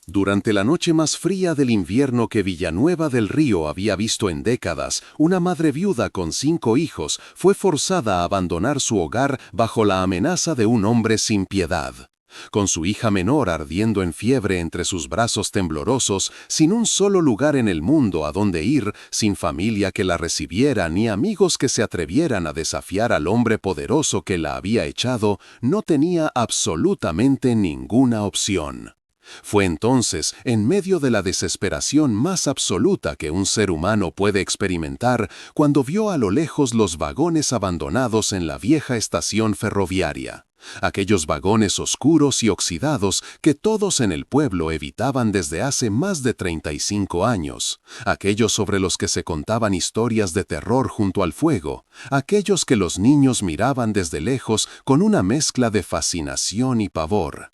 Durante la noche más fría del invierno que Villanueva del Río había visto en décadas, una madre viuda con 5 hijos fue forzada a abandonar su hogar bajo la amenaza de un hombre sin piedad. Con su hija menor ardiendo en fiebre entre sus brazos temblorosos, sin un solo lugar en el mundo a donde ir, sin familia que la recibiera ni amigos que se atrevieran a desafiar al hombre poderoso que la había echado, no tenía absolutamente ninguna opción. Fue entonces, en medio de la desesperación más absoluta que un ser humano puede experimentar, cuando vio a lo lejos los vagones abandonados en la vieja estación ferroviaria. Aquellos vagones oscuros y oxidados que todos en el pueblo evitaban desde hace más de 35 años. Aquellos sobre los que se contaban historias de terror junto al fuego. Aquellos que los niños miraban desde lejos con una mezcla de fascinación y pavor.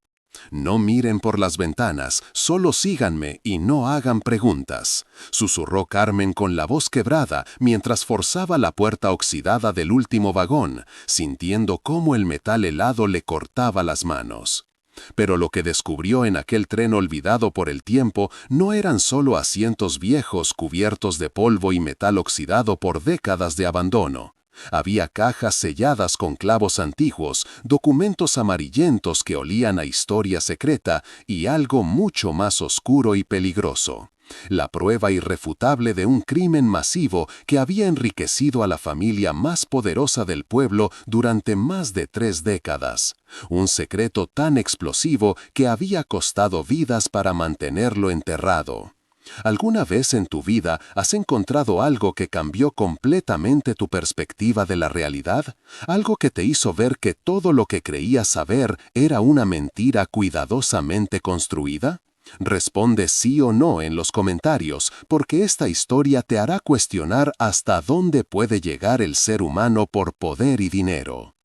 «No miren por las ventanas, solo síganme y no hagan preguntas», susurró Carmen con la voz quebrada mientras forzaba la puerta oxidada del último vagón, sintiendo cómo el metal helado le cortaba las manos. Pero lo que descubrió en aquel tren olvidado por el tiempo no eran solo asientos viejos cubiertos de polvo y metal oxidado por décadas de abandono. Había cajas selladas con clavos antiguos, documentos amarillentos que olían a historia secreta y algo mucho más oscuro y peligroso. La prueba irrefutable de un crimen masivo que había enriquecido a la familia más poderosa del pueblo durante más de 3 décadas. Un secreto tan explosivo que había costado vidas para mantenerlo enterrado. ¿Alguna vez en tu vida has encontrado algo que cambió completamente tu perspectiva de la realidad? ¿Algo que te hizo ver que todo lo que creías saber era una mentira cuidadosamente construida? Responde sí o no en los comentarios, porque esta historia te hará cuestionar hasta dónde puede llegar el ser humano por poder y dinero.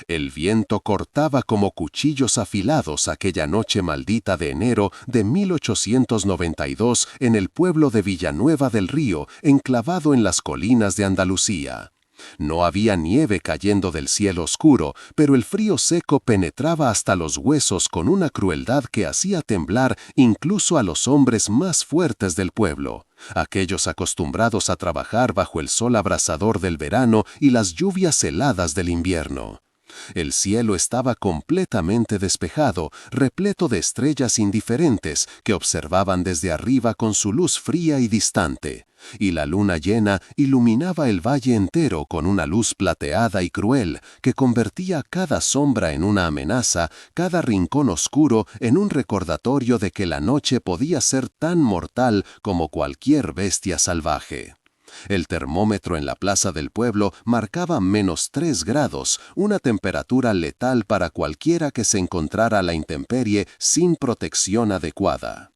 El viento cortaba como cuchillos afilados aquella noche maldita de enero de 1892 en el pueblo de Villanueva del Río, enclavado en las colinas de Andalucía. No había nieve cayendo del cielo oscuro, pero el frío seco penetraba hasta los huesos con una crueldad que hacía temblar incluso a los hombres más fuertes del pueblo, aquellos acostumbrados a trabajar bajo el sol abrasador del verano y las lluvias heladas del invierno. El cielo estaba completamente despejado, repleto de estrellas indiferentes que observaban desde arriba con su luz fría y distante, y la luna llena iluminaba el valle entero con una luz plateada y cruel que convertía cada sombra en una amenaza, cada rincón oscuro en un recordatorio de que la noche podía ser tan mortal como cualquier bestia salvaje. El termómetro en la plaza del pueblo marcaba -3 grados, una temperatura letal para cualquiera que se encontrara a la intemperie sin protección adecuada.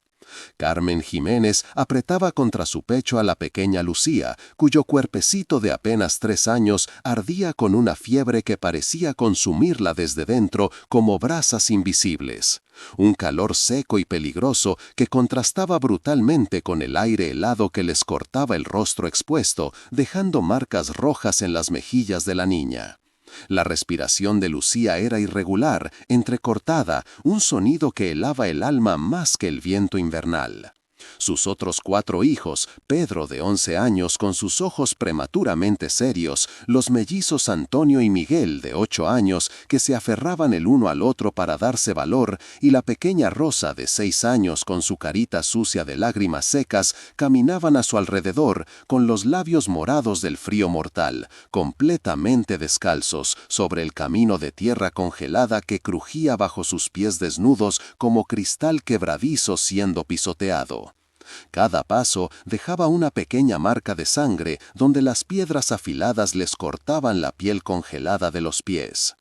Carmen Jiménez apretaba contra su pecho a la pequeña Lucía, cuyo cuerpecito de apenas 3 años ardía con una fiebre que parecía consumirla desde dentro como brasas invisibles. Un calor seco y peligroso que contrastaba brutalmente con el aire helado que les cortaba el rostro expuesto, dejando marcas rojas en las mejillas de la niña. La respiración de Lucía era irregular, entrecortada, un sonido que helaba el alma más que el viento invernal. Sus otros 4 hijos, Pedro de 11 años con sus ojos prematuramente serios, los mellizos Antonio y Miguel de 8 años que se aferraban el uno al otro para darse valor, y la pequeña Rosa de 6 años con su carita sucia de lágrimas secas, caminaban a su alrededor con los labios morados del frío mortal, completamente descalzos sobre el camino de tierra congelada que crujía bajo sus pies desnudos como cristal quebradizo siendo pisoteado. Cada paso dejaba una pequeña marca de sangre donde las piedras afiladas les cortaban la piel congelada de los pies.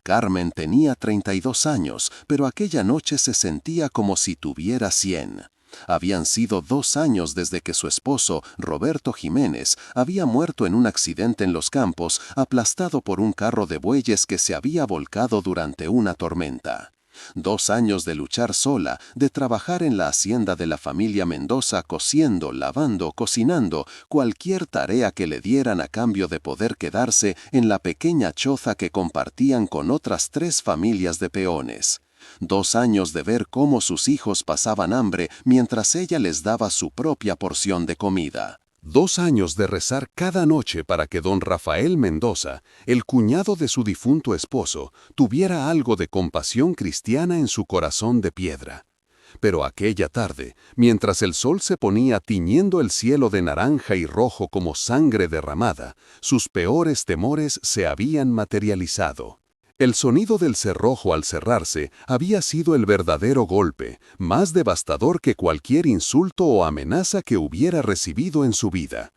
Carmen tenía 32 años, pero aquella noche se sentía como si tuviera 100. Habían sido 2 años desde que su esposo, Roberto Jiménez, había muerto en un accidente en los campos, aplastado por un carro de bueyes que se había volcado durante una tormenta. 2 años de luchar sola, de trabajar en la hacienda de la familia Mendoza cosiendo, lavando, cocinando, cualquier tarea que le dieran a cambio de poder quedarse en la pequeña choza que compartían con otras 3 familias de peones. 2 años de ver cómo sus hijos pasaban hambre mientras ella les daba su propia porción de comida. 2 años de rezar cada noche para que don Rafael Mendoza, el cuñado de su difunto esposo, tuviera algo de compasión cristiana en su corazón de piedra. Pero aquella tarde, mientras el sol se ponía tiñendo el cielo de naranja y rojo como sangre derramada, sus peores temores se habían materializado. El sonido del cerrojo al cerrarse había sido el verdadero golpe, más devastador que cualquier insulto o amenaza que hubiera recibido en su vida.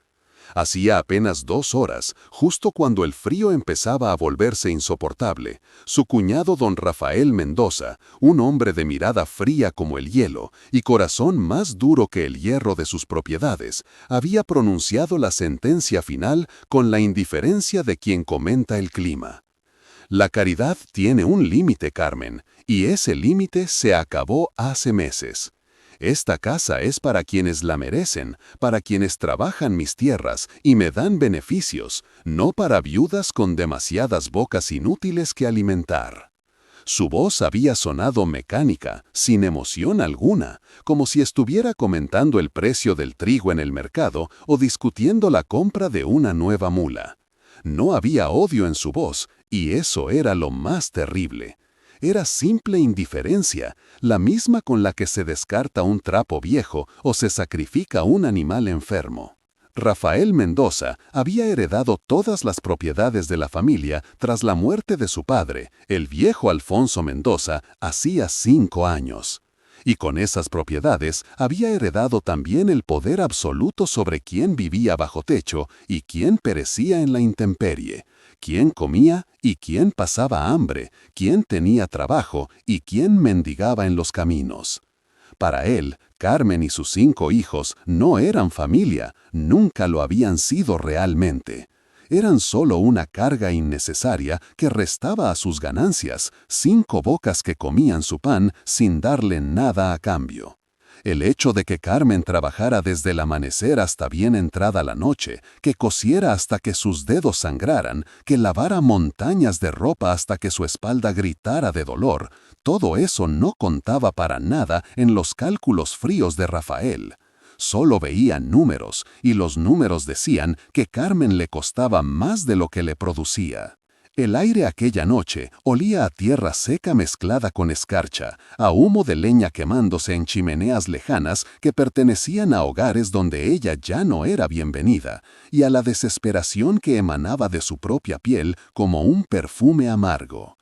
Hacía apenas 2 horas, justo cuando el frío empezaba a volverse insoportable, su cuñado don Rafael Mendoza, un hombre de mirada fría como el hielo y corazón más duro que el hierro de sus propiedades, había pronunciado la sentencia final con la indiferencia de quien comenta el clima. La caridad tiene un límite, Carmen, y ese límite se acabó hace meses. Esta casa es para quienes la merecen, para quienes trabajan mis tierras y me dan beneficios, no para viudas con demasiadas bocas inútiles que alimentar. Su voz había sonado mecánica, sin emoción alguna, como si estuviera comentando el precio del trigo en el mercado o discutiendo la compra de una nueva mula. No había odio en su voz, y eso era lo más terrible. Era simple indiferencia, la misma con la que se descarta un trapo viejo o se sacrifica un animal enfermo. Rafael Mendoza había heredado todas las propiedades de la familia tras la muerte de su padre, el viejo Alfonso Mendoza, hacía 5 años. Y con esas propiedades había heredado también el poder absoluto sobre quién vivía bajo techo y quién perecía en la intemperie, quién comía y quién pasaba hambre, quién tenía trabajo y quién mendigaba en los caminos. Para él, Carmen y sus 5 hijos no eran familia, nunca lo habían sido realmente. Eran solo una carga innecesaria que restaba a sus ganancias, 5 bocas que comían su pan sin darle nada a cambio. El hecho de que Carmen trabajara desde el amanecer hasta bien entrada la noche, que cosiera hasta que sus dedos sangraran, que lavara montañas de ropa hasta que su espalda gritara de dolor, todo eso no contaba para nada en los cálculos fríos de Rafael. Solo veía números, y los números decían que Carmen le costaba más de lo que le producía. El aire aquella noche olía a tierra seca mezclada con escarcha, a humo de leña quemándose en chimeneas lejanas que pertenecían a hogares donde ella ya no era bienvenida, y a la desesperación que emanaba de su propia piel como un perfume amargo.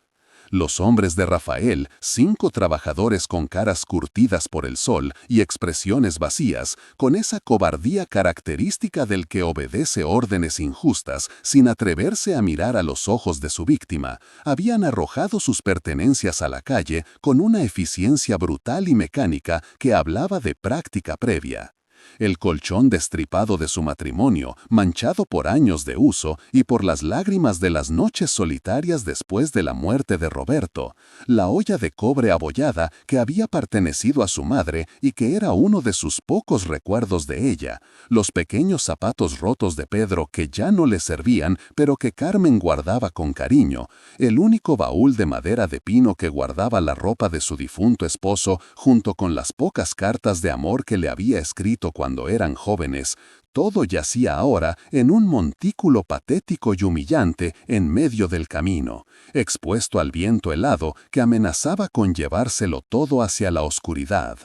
Los hombres de Rafael, 5 trabajadores con caras curtidas por el sol y expresiones vacías, con esa cobardía característica del que obedece órdenes injustas sin atreverse a mirar a los ojos de su víctima, habían arrojado sus pertenencias a la calle con una eficiencia brutal y mecánica que hablaba de práctica previa. El colchón destripado de su matrimonio, manchado por años de uso y por las lágrimas de las noches solitarias después de la muerte de Roberto, la olla de cobre abollada que había pertenecido a su madre y que era uno de sus pocos recuerdos de ella, los pequeños zapatos rotos de Pedro que ya no le servían pero que Carmen guardaba con cariño, el único baúl de madera de pino que guardaba la ropa de su difunto esposo junto con las pocas cartas de amor que le había escrito cuando eran jóvenes, todo yacía ahora en un montículo patético y humillante en medio del camino, expuesto al viento helado que amenazaba con llevárselo todo hacia la oscuridad.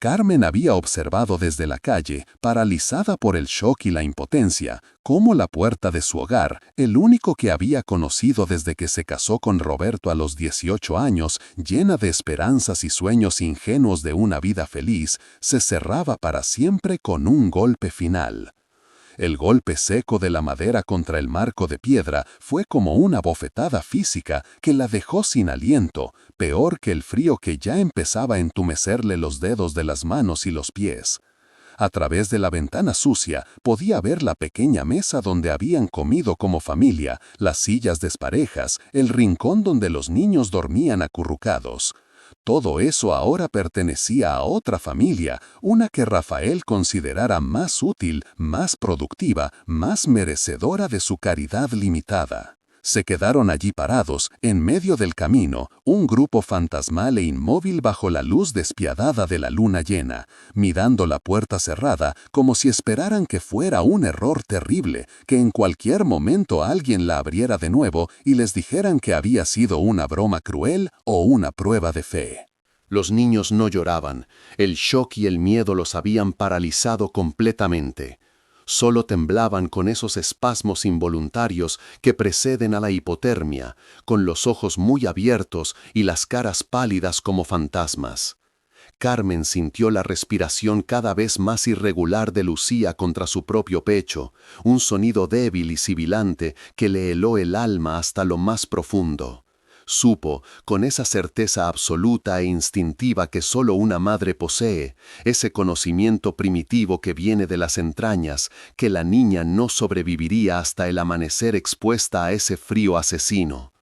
Carmen había observado desde la calle, paralizada por el shock y la impotencia, cómo la puerta de su hogar, el único que había conocido desde que se casó con Roberto a los 18 años, llena de esperanzas y sueños ingenuos de una vida feliz, se cerraba para siempre con un golpe final. El golpe seco de la madera contra el marco de piedra fue como una bofetada física que la dejó sin aliento, peor que el frío que ya empezaba a entumecerle los dedos de las manos y los pies. A través de la ventana sucia podía ver la pequeña mesa donde habían comido como familia, las sillas desparejas, el rincón donde los niños dormían acurrucados. Todo eso ahora pertenecía a otra familia, una que Rafael considerara más útil, más productiva, más merecedora de su caridad limitada. Se quedaron allí parados, en medio del camino, un grupo fantasmal e inmóvil bajo la luz despiadada de la luna llena, mirando la puerta cerrada como si esperaran que fuera un error terrible, que en cualquier momento alguien la abriera de nuevo y les dijeran que había sido una broma cruel o una prueba de fe. Los niños no lloraban, el shock y el miedo los habían paralizado completamente. Solo temblaban con esos espasmos involuntarios que preceden a la hipotermia, con los ojos muy abiertos y las caras pálidas como fantasmas. Carmen sintió la respiración cada vez más irregular de Lucía contra su propio pecho, un sonido débil y sibilante que le heló el alma hasta lo más profundo. Supo, con esa certeza absoluta e instintiva que solo una madre posee, ese conocimiento primitivo que viene de las entrañas, que la niña no sobreviviría hasta el amanecer expuesta a ese frío asesino.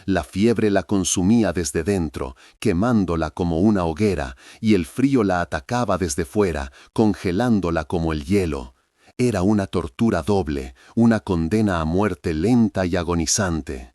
La fiebre la consumía desde dentro, quemándola como una hoguera, y el frío la atacaba desde fuera, congelándola como el hielo. Era una tortura doble, una condena a muerte lenta y agonizante.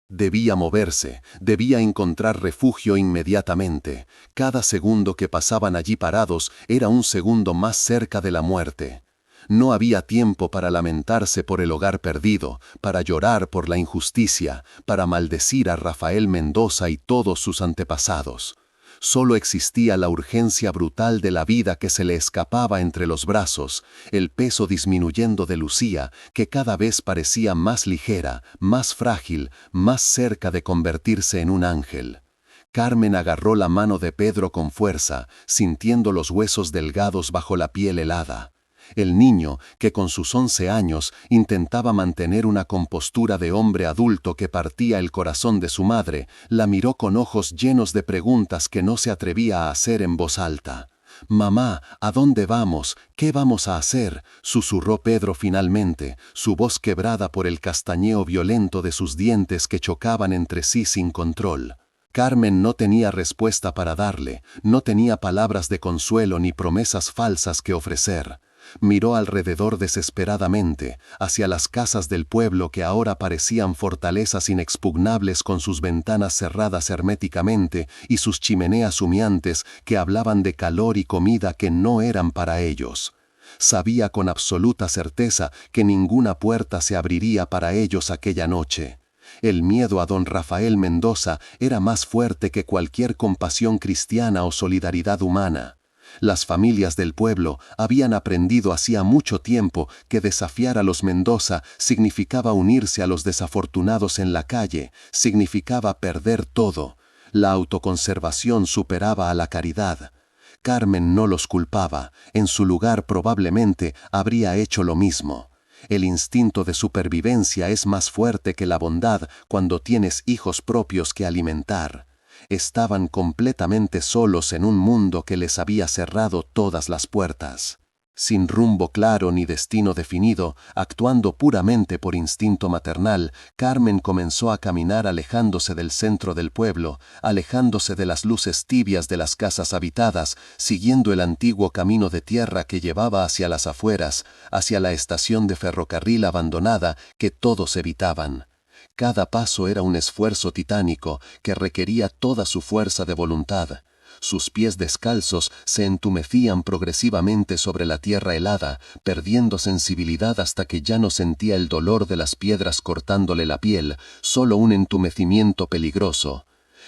Debía moverse, debía encontrar refugio inmediatamente. Cada segundo que pasaban allí parados era un segundo más cerca de la muerte. No había tiempo para lamentarse por el hogar perdido, para llorar por la injusticia, para maldecir a Rafael Mendoza y todos sus antepasados. Solo existía la urgencia brutal de la vida que se le escapaba entre los brazos, el peso disminuyendo de Lucía, que cada vez parecía más ligera, más frágil, más cerca de convertirse en un ángel. Carmen agarró la mano de Pedro con fuerza, sintiendo los huesos delgados bajo la piel helada. El niño, que con sus 11 años intentaba mantener una compostura de hombre adulto que partía el corazón de su madre, la miró con ojos llenos de preguntas que no se atrevía a hacer en voz alta. «Mamá, ¿a dónde vamos? ¿Qué vamos a hacer?», susurró Pedro finalmente, su voz quebrada por el castañeo violento de sus dientes que chocaban entre sí sin control. Carmen no tenía respuesta para darle, no tenía palabras de consuelo ni promesas falsas que ofrecer. Miró alrededor desesperadamente, hacia las casas del pueblo que ahora parecían fortalezas inexpugnables con sus ventanas cerradas herméticamente y sus chimeneas humeantes que hablaban de calor y comida que no eran para ellos. Sabía con absoluta certeza que ninguna puerta se abriría para ellos aquella noche. El miedo a don Rafael Mendoza era más fuerte que cualquier compasión cristiana o solidaridad humana. Las familias del pueblo habían aprendido hacía mucho tiempo que desafiar a los Mendoza significaba unirse a los desafortunados en la calle, significaba perder todo. La autoconservación superaba a la caridad. Carmen no los culpaba, en su lugar probablemente habría hecho lo mismo. El instinto de supervivencia es más fuerte que la bondad cuando tienes hijos propios que alimentar. Estaban completamente solos en un mundo que les había cerrado todas las puertas. Sin rumbo claro ni destino definido, actuando puramente por instinto maternal, Carmen comenzó a caminar alejándose del centro del pueblo, alejándose de las luces tibias de las casas habitadas, siguiendo el antiguo camino de tierra que llevaba hacia las afueras, hacia la estación de ferrocarril abandonada que todos evitaban. Cada paso era un esfuerzo titánico que requería toda su fuerza de voluntad. Sus pies descalzos se entumecían progresivamente sobre la tierra helada, perdiendo sensibilidad hasta que ya no sentía el dolor de las piedras cortándole la piel, solo un entumecimiento peligroso.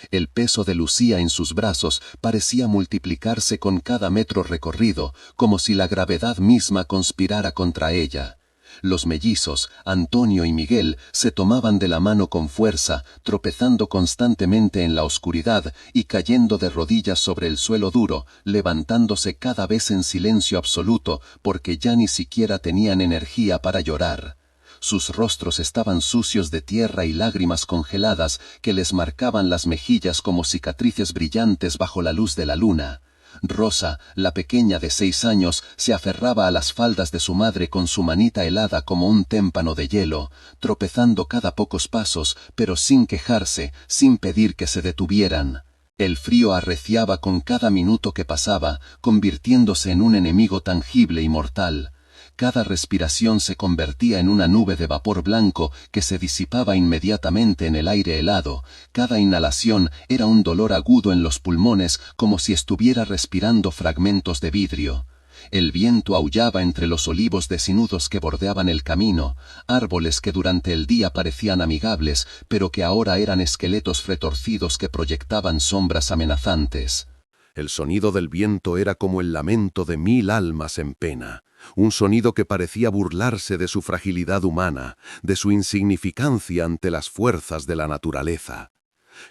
El peso de Lucía en sus brazos parecía multiplicarse con cada metro recorrido, como si la gravedad misma conspirara contra ella. Los mellizos, Antonio y Miguel, se tomaban de la mano con fuerza, tropezando constantemente en la oscuridad y cayendo de rodillas sobre el suelo duro, levantándose cada vez en silencio absoluto porque ya ni siquiera tenían energía para llorar. Sus rostros estaban sucios de tierra y lágrimas congeladas que les marcaban las mejillas como cicatrices brillantes bajo la luz de la luna. Rosa, la pequeña de 6 años, se aferraba a las faldas de su madre con su manita helada como un témpano de hielo, tropezando cada pocos pasos, pero sin quejarse, sin pedir que se detuvieran. El frío arreciaba con cada minuto que pasaba, convirtiéndose en un enemigo tangible y mortal. Cada respiración se convertía en una nube de vapor blanco que se disipaba inmediatamente en el aire helado. Cada inhalación era un dolor agudo en los pulmones, como si estuviera respirando fragmentos de vidrio. El viento aullaba entre los olivos desinudos que bordeaban el camino, árboles que durante el día parecían amigables, pero que ahora eran esqueletos retorcidos que proyectaban sombras amenazantes. El sonido del viento era como el lamento de 1000 almas en pena, un sonido que parecía burlarse de su fragilidad humana, de su insignificancia ante las fuerzas de la naturaleza.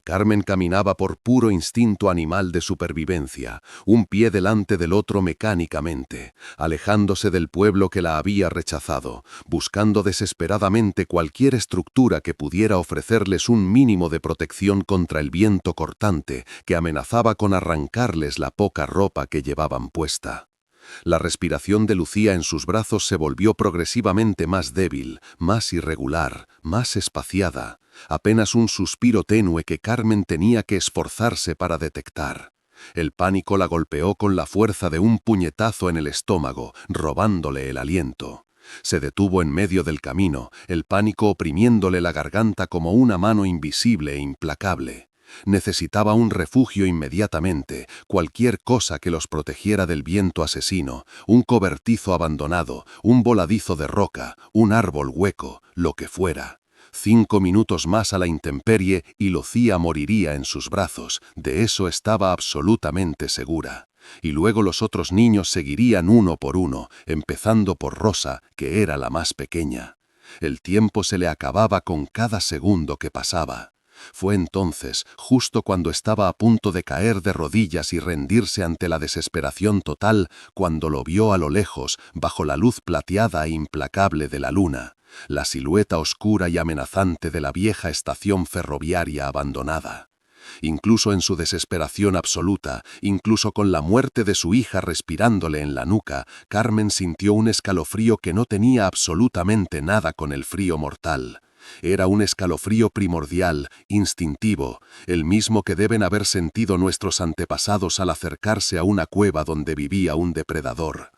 Carmen caminaba por puro instinto animal de supervivencia, un pie delante del otro mecánicamente, alejándose del pueblo que la había rechazado, buscando desesperadamente cualquier estructura que pudiera ofrecerles un mínimo de protección contra el viento cortante que amenazaba con arrancarles la poca ropa que llevaban puesta. La respiración de Lucía en sus brazos se volvió progresivamente más débil, más irregular, más espaciada, apenas un suspiro tenue que Carmen tenía que esforzarse para detectar. El pánico la golpeó con la fuerza de un puñetazo en el estómago, robándole el aliento. Se detuvo en medio del camino, el pánico oprimiéndole la garganta como una mano invisible e implacable. Necesitaba un refugio inmediatamente, cualquier cosa que los protegiera del viento asesino, un cobertizo abandonado, un voladizo de roca, un árbol hueco, lo que fuera. 5 minutos más a la intemperie y Lucía moriría en sus brazos, de eso estaba absolutamente segura. Y luego los otros niños seguirían uno por uno, empezando por Rosa, que era la más pequeña. El tiempo se le acababa con cada segundo que pasaba. Fue entonces, justo cuando estaba a punto de caer de rodillas y rendirse ante la desesperación total, cuando lo vio a lo lejos, bajo la luz plateada e implacable de la luna, la silueta oscura y amenazante de la vieja estación ferroviaria abandonada. Incluso en su desesperación absoluta, incluso con la muerte de su hija respirándole en la nuca, Carmen sintió un escalofrío que no tenía absolutamente nada con el frío mortal. Era un escalofrío primordial, instintivo, el mismo que deben haber sentido nuestros antepasados al acercarse a una cueva donde vivía un depredador.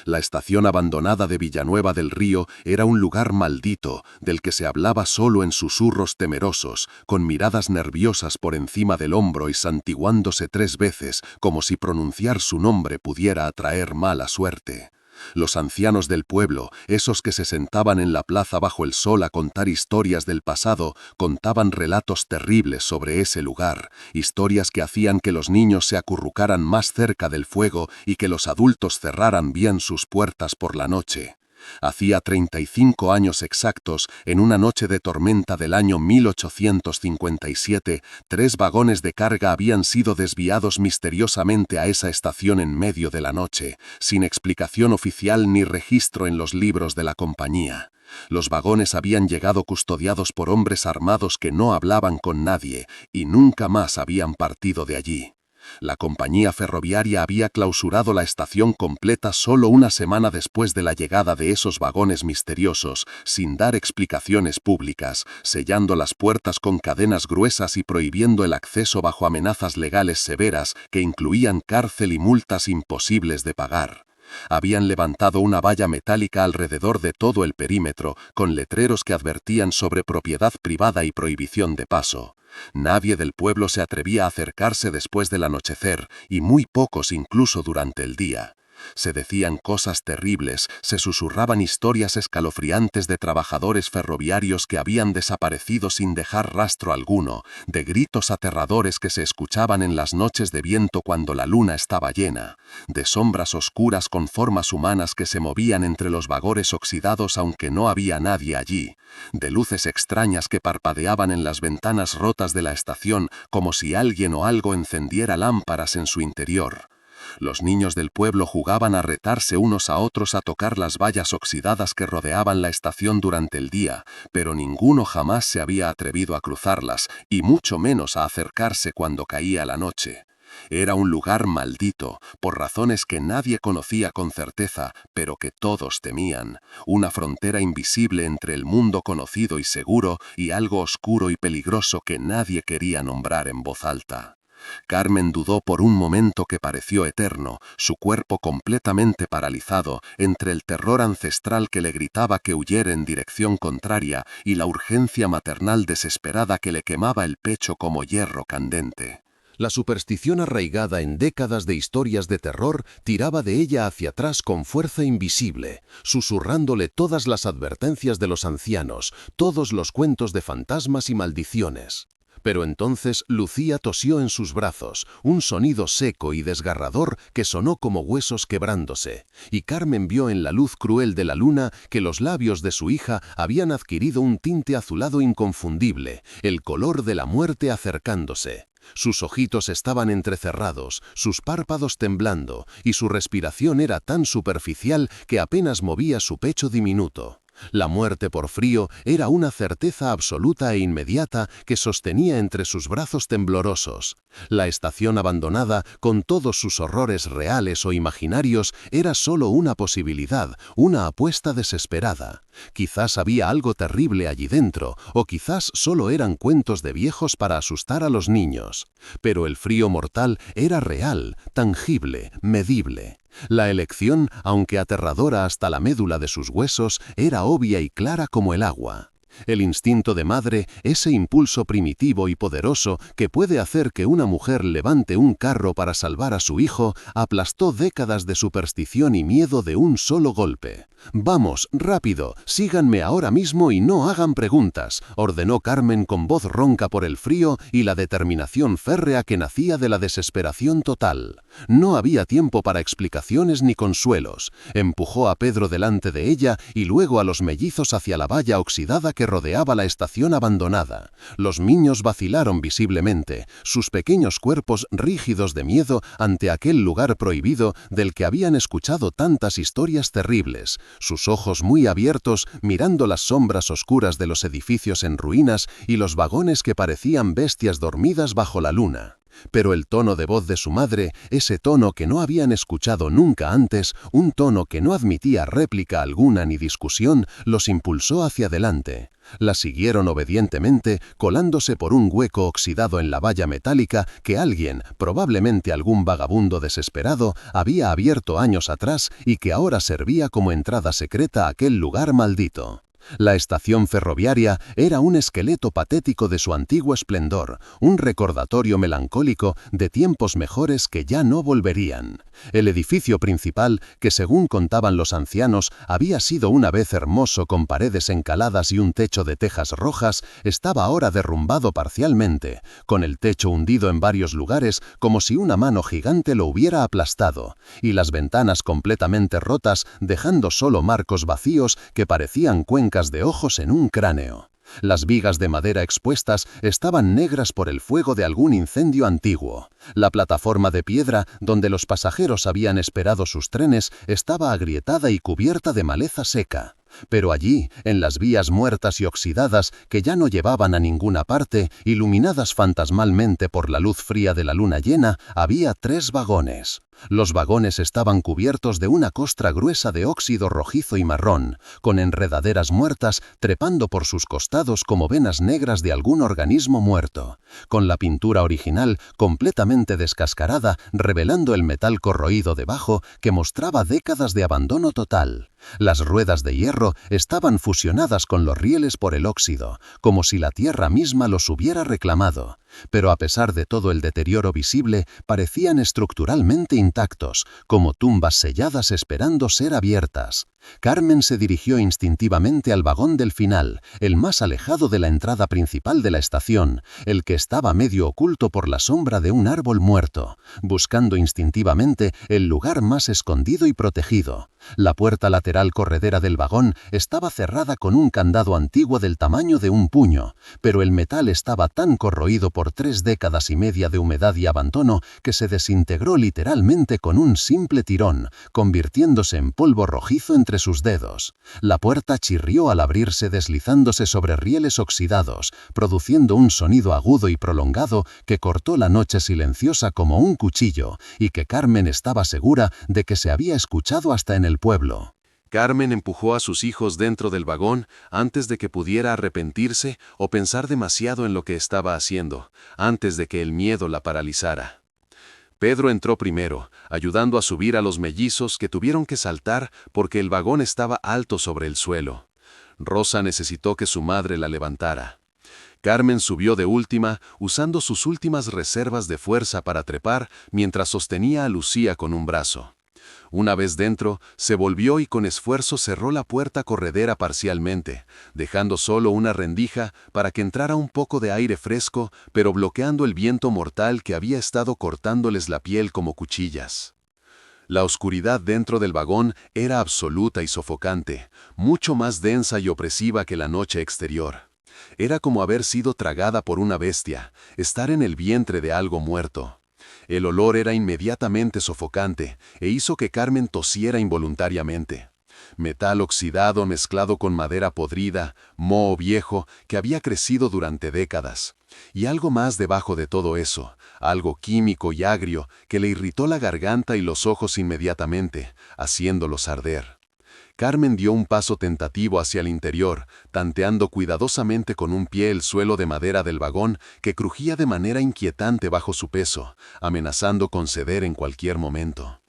La estación abandonada de Villanueva del Río era un lugar maldito, del que se hablaba solo en susurros temerosos, con miradas nerviosas por encima del hombro y santiguándose 3 veces, como si pronunciar su nombre pudiera atraer mala suerte. Los ancianos del pueblo, esos que se sentaban en la plaza bajo el sol a contar historias del pasado, contaban relatos terribles sobre ese lugar, historias que hacían que los niños se acurrucaran más cerca del fuego y que los adultos cerraran bien sus puertas por la noche. Hacía 35 años exactos, en una noche de tormenta del año 1857, 3 vagones de carga habían sido desviados misteriosamente a esa estación en medio de la noche, sin explicación oficial ni registro en los libros de la compañía. Los vagones habían llegado custodiados por hombres armados que no hablaban con nadie y nunca más habían partido de allí. La compañía ferroviaria había clausurado la estación completa solo una semana después de la llegada de esos vagones misteriosos, sin dar explicaciones públicas, sellando las puertas con cadenas gruesas y prohibiendo el acceso bajo amenazas legales severas que incluían cárcel y multas imposibles de pagar. Habían levantado una valla metálica alrededor de todo el perímetro, con letreros que advertían sobre propiedad privada y prohibición de paso. Nadie del pueblo se atrevía a acercarse después del anochecer, y muy pocos incluso durante el día. Se decían cosas terribles, se susurraban historias escalofriantes de trabajadores ferroviarios que habían desaparecido sin dejar rastro alguno, de gritos aterradores que se escuchaban en las noches de viento cuando la luna estaba llena, de sombras oscuras con formas humanas que se movían entre los vagones oxidados aunque no había nadie allí, de luces extrañas que parpadeaban en las ventanas rotas de la estación como si alguien o algo encendiera lámparas en su interior. Los niños del pueblo jugaban a retarse unos a otros a tocar las vallas oxidadas que rodeaban la estación durante el día, pero ninguno jamás se había atrevido a cruzarlas, y mucho menos a acercarse cuando caía la noche. Era un lugar maldito, por razones que nadie conocía con certeza, pero que todos temían, una frontera invisible entre el mundo conocido y seguro y algo oscuro y peligroso que nadie quería nombrar en voz alta. Carmen dudó por un momento que pareció eterno, su cuerpo completamente paralizado, entre el terror ancestral que le gritaba que huyera en dirección contraria y la urgencia maternal desesperada que le quemaba el pecho como hierro candente. La superstición arraigada en décadas de historias de terror tiraba de ella hacia atrás con fuerza invisible, susurrándole todas las advertencias de los ancianos, todos los cuentos de fantasmas y maldiciones. Pero entonces Lucía tosió en sus brazos, un sonido seco y desgarrador que sonó como huesos quebrándose, y Carmen vio en la luz cruel de la luna que los labios de su hija habían adquirido un tinte azulado inconfundible, el color de la muerte acercándose. Sus ojitos estaban entrecerrados, sus párpados temblando, y su respiración era tan superficial que apenas movía su pecho diminuto. La muerte por frío era una certeza absoluta e inmediata que sostenía entre sus brazos temblorosos. La estación abandonada, con todos sus horrores reales o imaginarios, era solo una posibilidad, una apuesta desesperada. Quizás había algo terrible allí dentro, o quizás solo eran cuentos de viejos para asustar a los niños. Pero el frío mortal era real, tangible, medible. La elección, aunque aterradora hasta la médula de sus huesos, era obvia y clara como el agua. El instinto de madre, ese impulso primitivo y poderoso que puede hacer que una mujer levante un carro para salvar a su hijo, aplastó décadas de superstición y miedo de un solo golpe. «Vamos, rápido, síganme ahora mismo y no hagan preguntas», ordenó Carmen con voz ronca por el frío y la determinación férrea que nacía de la desesperación total. No había tiempo para explicaciones ni consuelos. Empujó a Pedro delante de ella y luego a los mellizos hacia la valla oxidada que rodeaba la estación abandonada. Los niños vacilaron visiblemente, sus pequeños cuerpos rígidos de miedo ante aquel lugar prohibido del que habían escuchado tantas historias terribles, sus ojos muy abiertos mirando las sombras oscuras de los edificios en ruinas y los vagones que parecían bestias dormidas bajo la luna. Pero el tono de voz de su madre, ese tono que no habían escuchado nunca antes, un tono que no admitía réplica alguna ni discusión, los impulsó hacia adelante. La siguieron obedientemente, colándose por un hueco oxidado en la valla metálica que alguien, probablemente algún vagabundo desesperado, había abierto años atrás y que ahora servía como entrada secreta a aquel lugar maldito. La estación ferroviaria era un esqueleto patético de su antiguo esplendor, un recordatorio melancólico de tiempos mejores que ya no volverían. El edificio principal, que según contaban los ancianos había sido una vez hermoso con paredes encaladas y un techo de tejas rojas, estaba ahora derrumbado parcialmente, con el techo hundido en varios lugares como si una mano gigante lo hubiera aplastado, y las ventanas completamente rotas dejando solo marcos vacíos que parecían cuencas de ojos en un cráneo. Las vigas de madera expuestas estaban negras por el fuego de algún incendio antiguo. La plataforma de piedra, donde los pasajeros habían esperado sus trenes, estaba agrietada y cubierta de maleza seca. Pero allí, en las vías muertas y oxidadas que ya no llevaban a ninguna parte, iluminadas fantasmalmente por la luz fría de la luna llena, había 3 vagones. Los vagones estaban cubiertos de una costra gruesa de óxido rojizo y marrón, con enredaderas muertas trepando por sus costados como venas negras de algún organismo muerto, con la pintura original completamente descascarada, revelando el metal corroído debajo que mostraba décadas de abandono total. Las ruedas de hierro estaban fusionadas con los rieles por el óxido, como si la tierra misma los hubiera reclamado. Pero a pesar de todo el deterioro visible, parecían estructuralmente intactos, como tumbas selladas esperando ser abiertas. Carmen se dirigió instintivamente al vagón del final, el más alejado de la entrada principal de la estación, el que estaba medio oculto por la sombra de un árbol muerto, buscando instintivamente el lugar más escondido y protegido. La puerta lateral corredera del vagón estaba cerrada con un candado antiguo del tamaño de un puño, pero el metal estaba tan corroído por 3 décadas y media de humedad y abandono que se desintegró literalmente con un simple tirón, convirtiéndose en polvo rojizo entre sus dedos. La puerta chirrió al abrirse deslizándose sobre rieles oxidados, produciendo un sonido agudo y prolongado que cortó la noche silenciosa como un cuchillo y que Carmen estaba segura de que se había escuchado hasta en el pueblo. Carmen empujó a sus hijos dentro del vagón antes de que pudiera arrepentirse o pensar demasiado en lo que estaba haciendo, antes de que el miedo la paralizara. Pedro entró primero, ayudando a subir a los mellizos que tuvieron que saltar porque el vagón estaba alto sobre el suelo. Rosa necesitó que su madre la levantara. Carmen subió de última, usando sus últimas reservas de fuerza para trepar mientras sostenía a Lucía con un brazo. Una vez dentro, se volvió y con esfuerzo cerró la puerta corredera parcialmente, dejando solo una rendija para que entrara un poco de aire fresco, pero bloqueando el viento mortal que había estado cortándoles la piel como cuchillas. La oscuridad dentro del vagón era absoluta y sofocante, mucho más densa y opresiva que la noche exterior. Era como haber sido tragada por una bestia, estar en el vientre de algo muerto. El olor era inmediatamente sofocante e hizo que Carmen tosiera involuntariamente. Metal oxidado mezclado con madera podrida, moho viejo que había crecido durante décadas. Y algo más debajo de todo eso, algo químico y agrio que le irritó la garganta y los ojos inmediatamente, haciéndolos arder. Carmen dio un paso tentativo hacia el interior, tanteando cuidadosamente con un pie el suelo de madera del vagón que crujía de manera inquietante bajo su peso, amenazando con ceder en cualquier momento.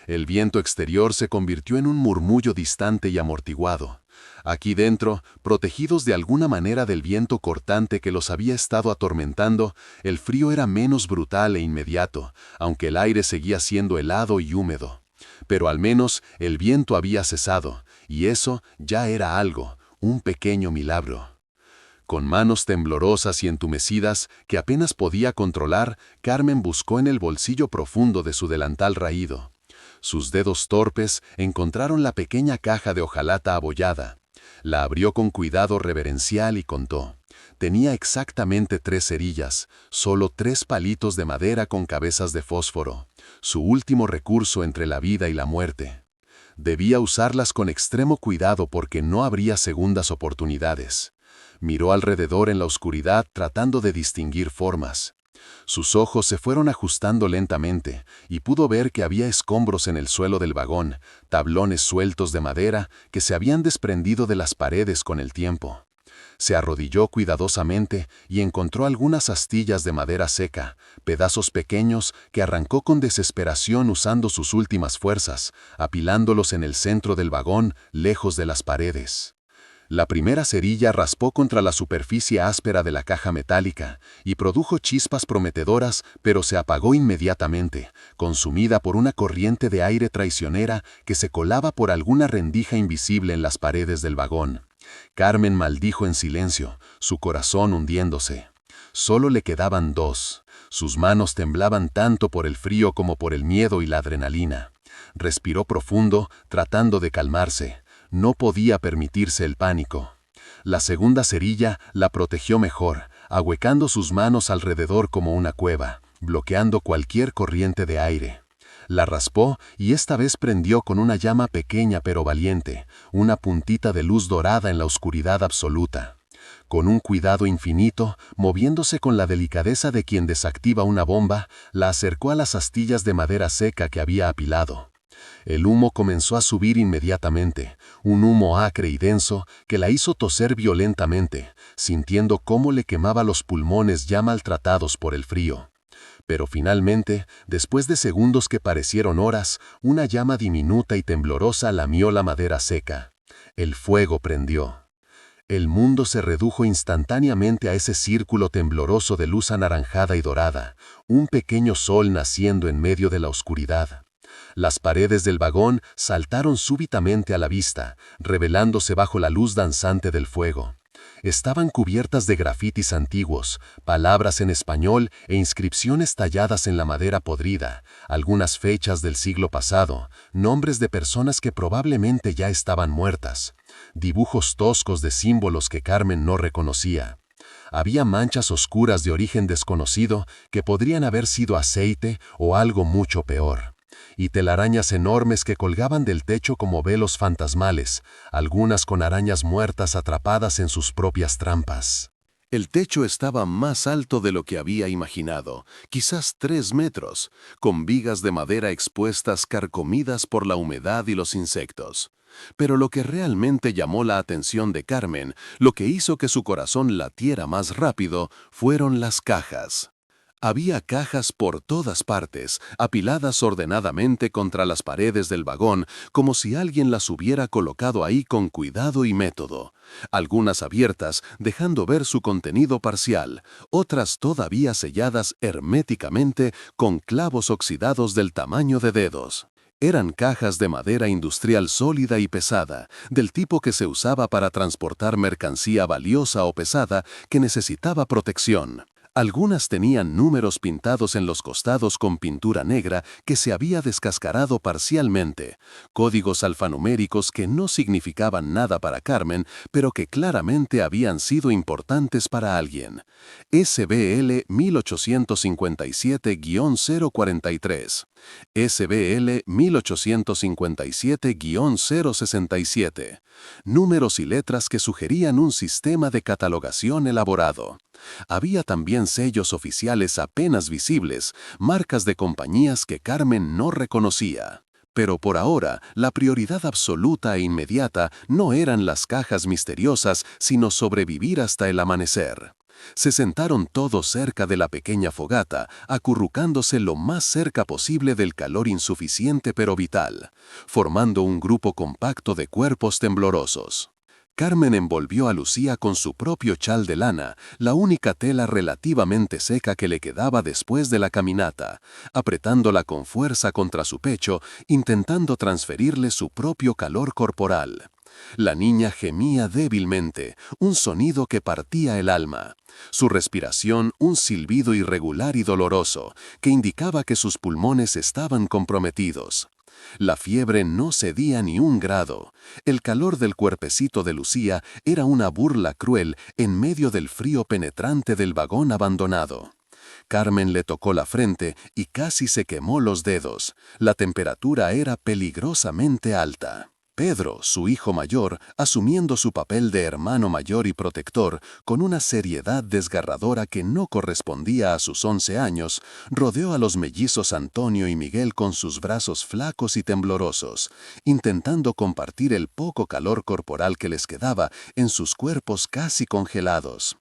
El viento exterior se convirtió en un murmullo distante y amortiguado. Aquí dentro, protegidos de alguna manera del viento cortante que los había estado atormentando, el frío era menos brutal e inmediato, aunque el aire seguía siendo helado y húmedo. Pero al menos el viento había cesado, y eso ya era algo, un pequeño milagro. Con manos temblorosas y entumecidas que apenas podía controlar, Carmen buscó en el bolsillo profundo de su delantal raído. Sus dedos torpes encontraron la pequeña caja de hojalata abollada. La abrió con cuidado reverencial y contó. Tenía exactamente 3 cerillas, solo 3 palitos de madera con cabezas de fósforo, su último recurso entre la vida y la muerte. Debía usarlas con extremo cuidado porque no habría segundas oportunidades. Miró alrededor en la oscuridad tratando de distinguir formas. Sus ojos se fueron ajustando lentamente y pudo ver que había escombros en el suelo del vagón, tablones sueltos de madera que se habían desprendido de las paredes con el tiempo. Se arrodilló cuidadosamente y encontró algunas astillas de madera seca, pedazos pequeños que arrancó con desesperación usando sus últimas fuerzas, apilándolos en el centro del vagón, lejos de las paredes. La primera cerilla raspó contra la superficie áspera de la caja metálica y produjo chispas prometedoras, pero se apagó inmediatamente, consumida por una corriente de aire traicionera que se colaba por alguna rendija invisible en las paredes del vagón. Carmen maldijo en silencio, su corazón hundiéndose. Solo le quedaban 2. Sus manos temblaban tanto por el frío como por el miedo y la adrenalina. Respiró profundo, tratando de calmarse. No podía permitirse el pánico. La segunda cerilla la protegió mejor, ahuecando sus manos alrededor como una cueva, bloqueando cualquier corriente de aire. La raspó y esta vez prendió con una llama pequeña pero valiente, una puntita de luz dorada en la oscuridad absoluta. Con un cuidado infinito, moviéndose con la delicadeza de quien desactiva una bomba, la acercó a las astillas de madera seca que había apilado. El humo comenzó a subir inmediatamente, un humo acre y denso que la hizo toser violentamente, sintiendo cómo le quemaba los pulmones ya maltratados por el frío. Pero finalmente, después de segundos que parecieron horas, una llama diminuta y temblorosa lamió la madera seca. El fuego prendió. El mundo se redujo instantáneamente a ese círculo tembloroso de luz anaranjada y dorada, un pequeño sol naciendo en medio de la oscuridad. Las paredes del vagón saltaron súbitamente a la vista, revelándose bajo la luz danzante del fuego. Estaban cubiertas de grafitis antiguos, palabras en español e inscripciones talladas en la madera podrida, algunas fechas del siglo pasado, nombres de personas que probablemente ya estaban muertas, dibujos toscos de símbolos que Carmen no reconocía. Había manchas oscuras de origen desconocido que podrían haber sido aceite o algo mucho peor. Y telarañas enormes que colgaban del techo como velos fantasmales, algunas con arañas muertas atrapadas en sus propias trampas. El techo estaba más alto de lo que había imaginado, quizás 3 metros, con vigas de madera expuestas carcomidas por la humedad y los insectos. Pero lo que realmente llamó la atención de Carmen, lo que hizo que su corazón latiera más rápido, fueron las cajas. Había cajas por todas partes, apiladas ordenadamente contra las paredes del vagón, como si alguien las hubiera colocado ahí con cuidado y método. Algunas abiertas, dejando ver su contenido parcial, otras todavía selladas herméticamente con clavos oxidados del tamaño de dedos. Eran cajas de madera industrial sólida y pesada, del tipo que se usaba para transportar mercancía valiosa o pesada que necesitaba protección. Algunas tenían números pintados en los costados con pintura negra que se había descascarado parcialmente, códigos alfanuméricos que no significaban nada para Carmen, pero que claramente habían sido importantes para alguien. SBL 1857-043, SBL 1857-067, números y letras que sugerían un sistema de catalogación elaborado. Había también sellos oficiales apenas visibles, marcas de compañías que Carmen no reconocía. Pero por ahora, la prioridad absoluta e inmediata no eran las cajas misteriosas, sino sobrevivir hasta el amanecer. Se sentaron todos cerca de la pequeña fogata, acurrucándose lo más cerca posible del calor insuficiente pero vital, formando un grupo compacto de cuerpos temblorosos. Carmen envolvió a Lucía con su propio chal de lana, la única tela relativamente seca que le quedaba después de la caminata, apretándola con fuerza contra su pecho, intentando transferirle su propio calor corporal. La niña gemía débilmente, un sonido que partía el alma. Su respiración, un silbido irregular y doloroso, que indicaba que sus pulmones estaban comprometidos. La fiebre no cedía ni un grado. El calor del cuerpecito de Lucía era una burla cruel en medio del frío penetrante del vagón abandonado. Carmen le tocó la frente y casi se quemó los dedos. La temperatura era peligrosamente alta. Pedro, su hijo mayor, asumiendo su papel de hermano mayor y protector, con una seriedad desgarradora que no correspondía a sus 11 años, rodeó a los mellizos Antonio y Miguel con sus brazos flacos y temblorosos, intentando compartir el poco calor corporal que les quedaba en sus cuerpos casi congelados.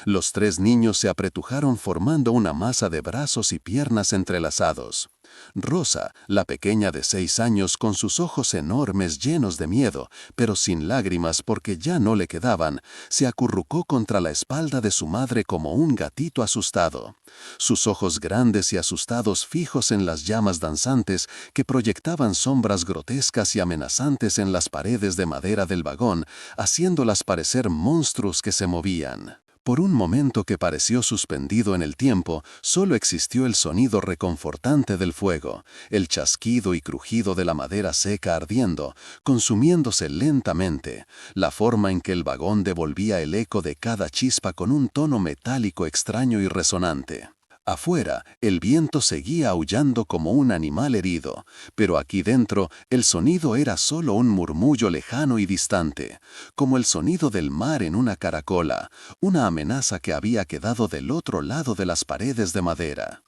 Los 3 niños se apretujaron formando una masa de brazos y piernas entrelazados. Rosa, la pequeña de 6 años con sus ojos enormes llenos de miedo, pero sin lágrimas porque ya no le quedaban, se acurrucó contra la espalda de su madre como un gatito asustado. Sus ojos grandes y asustados fijos en las llamas danzantes que proyectaban sombras grotescas y amenazantes en las paredes de madera del vagón, haciéndolas parecer monstruos que se movían. Por un momento que pareció suspendido en el tiempo, solo existió el sonido reconfortante del fuego, el chasquido y crujido de la madera seca ardiendo, consumiéndose lentamente, la forma en que el vagón devolvía el eco de cada chispa con un tono metálico extraño y resonante. Afuera, el viento seguía aullando como un animal herido, pero aquí dentro el sonido era solo un murmullo lejano y distante, como el sonido del mar en una caracola, una amenaza que había quedado del otro lado de las paredes de madera.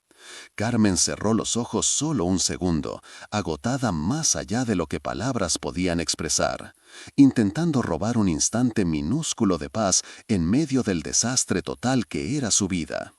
Carmen cerró los ojos solo un segundo, agotada más allá de lo que palabras podían expresar, intentando robar un instante minúsculo de paz en medio del desastre total que era su vida.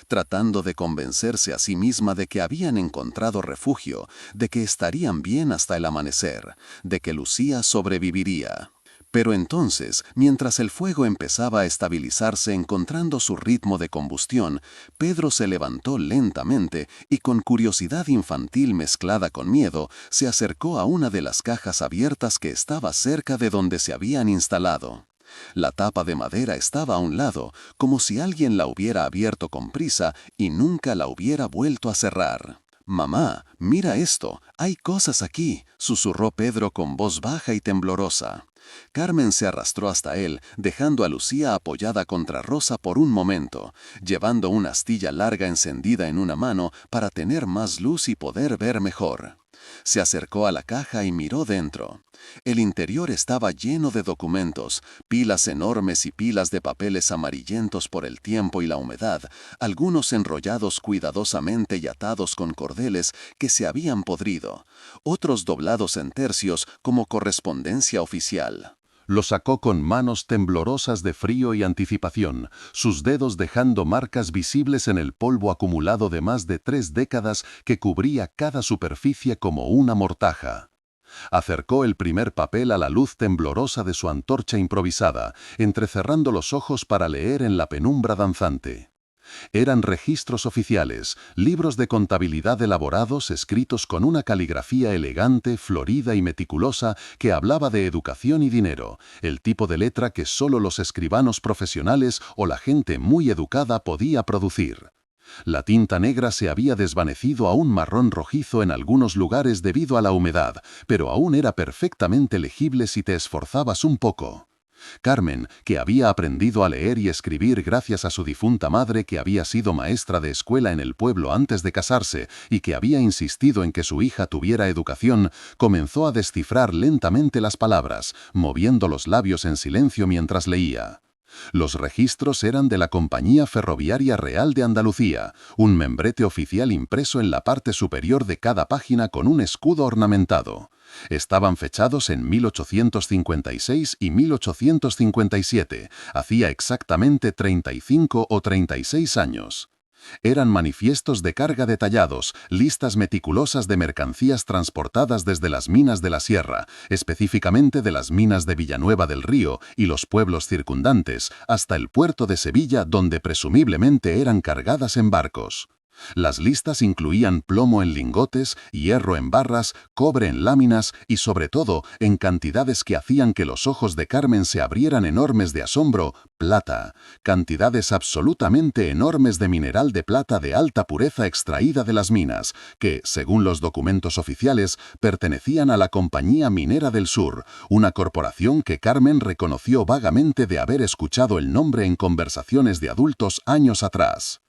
Tratando de convencerse a sí misma de que habían encontrado refugio, de que estarían bien hasta el amanecer, de que Lucía sobreviviría. Pero entonces, mientras el fuego empezaba a estabilizarse encontrando su ritmo de combustión, Pedro se levantó lentamente y con curiosidad infantil mezclada con miedo, se acercó a una de las cajas abiertas que estaba cerca de donde se habían instalado. La tapa de madera estaba a un lado, como si alguien la hubiera abierto con prisa y nunca la hubiera vuelto a cerrar. «Mamá, mira esto, hay cosas aquí», susurró Pedro con voz baja y temblorosa. Carmen se arrastró hasta él, dejando a Lucía apoyada contra Rosa por un momento, llevando una astilla larga encendida en una mano para tener más luz y poder ver mejor. Se acercó a la caja y miró dentro. El interior estaba lleno de documentos, pilas enormes y pilas de papeles amarillentos por el tiempo y la humedad, algunos enrollados cuidadosamente y atados con cordeles que se habían podrido, otros doblados en tercios como correspondencia oficial. Lo sacó con manos temblorosas de frío y anticipación, sus dedos dejando marcas visibles en el polvo acumulado de más de 3 décadas que cubría cada superficie como una mortaja. Acercó el primer papel a la luz temblorosa de su antorcha improvisada, entrecerrando los ojos para leer en la penumbra danzante. Eran registros oficiales, libros de contabilidad elaborados escritos con una caligrafía elegante, florida y meticulosa que hablaba de educación y dinero, el tipo de letra que solo los escribanos profesionales o la gente muy educada podía producir. La tinta negra se había desvanecido a un marrón rojizo en algunos lugares debido a la humedad, pero aún era perfectamente legible si te esforzabas un poco. Carmen, que había aprendido a leer y escribir gracias a su difunta madre que había sido maestra de escuela en el pueblo antes de casarse y que había insistido en que su hija tuviera educación, comenzó a descifrar lentamente las palabras, moviendo los labios en silencio mientras leía. Los registros eran de la Compañía Ferroviaria Real de Andalucía, un membrete oficial impreso en la parte superior de cada página con un escudo ornamentado. Estaban fechados en 1856 y 1857, hacía exactamente 35 o 36 años. Eran manifiestos de carga detallados, listas meticulosas de mercancías transportadas desde las minas de la sierra, específicamente de las minas de Villanueva del Río y los pueblos circundantes, hasta el puerto de Sevilla donde presumiblemente eran cargadas en barcos. Las listas incluían plomo en lingotes, hierro en barras, cobre en láminas y sobre todo en cantidades que hacían que los ojos de Carmen se abrieran enormes de asombro, plata, cantidades absolutamente enormes de mineral de plata de alta pureza extraída de las minas, que, según los documentos oficiales, pertenecían a la Compañía Minera del Sur, una corporación que Carmen reconoció vagamente de haber escuchado el nombre en conversaciones de adultos años atrás.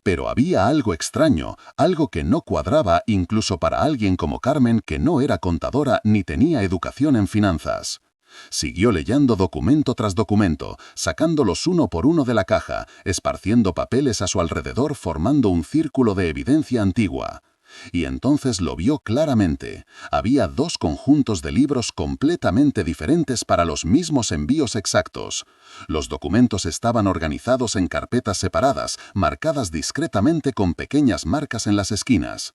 Pero había algo extraño, algo que no cuadraba incluso para alguien como Carmen que no era contadora ni tenía educación en finanzas. Siguió leyendo documento tras documento, sacándolos uno por uno de la caja, esparciendo papeles a su alrededor formando un círculo de evidencia antigua. Y entonces lo vio claramente. Había 2 conjuntos de libros completamente diferentes para los mismos envíos exactos. Los documentos estaban organizados en carpetas separadas, marcadas discretamente con pequeñas marcas en las esquinas.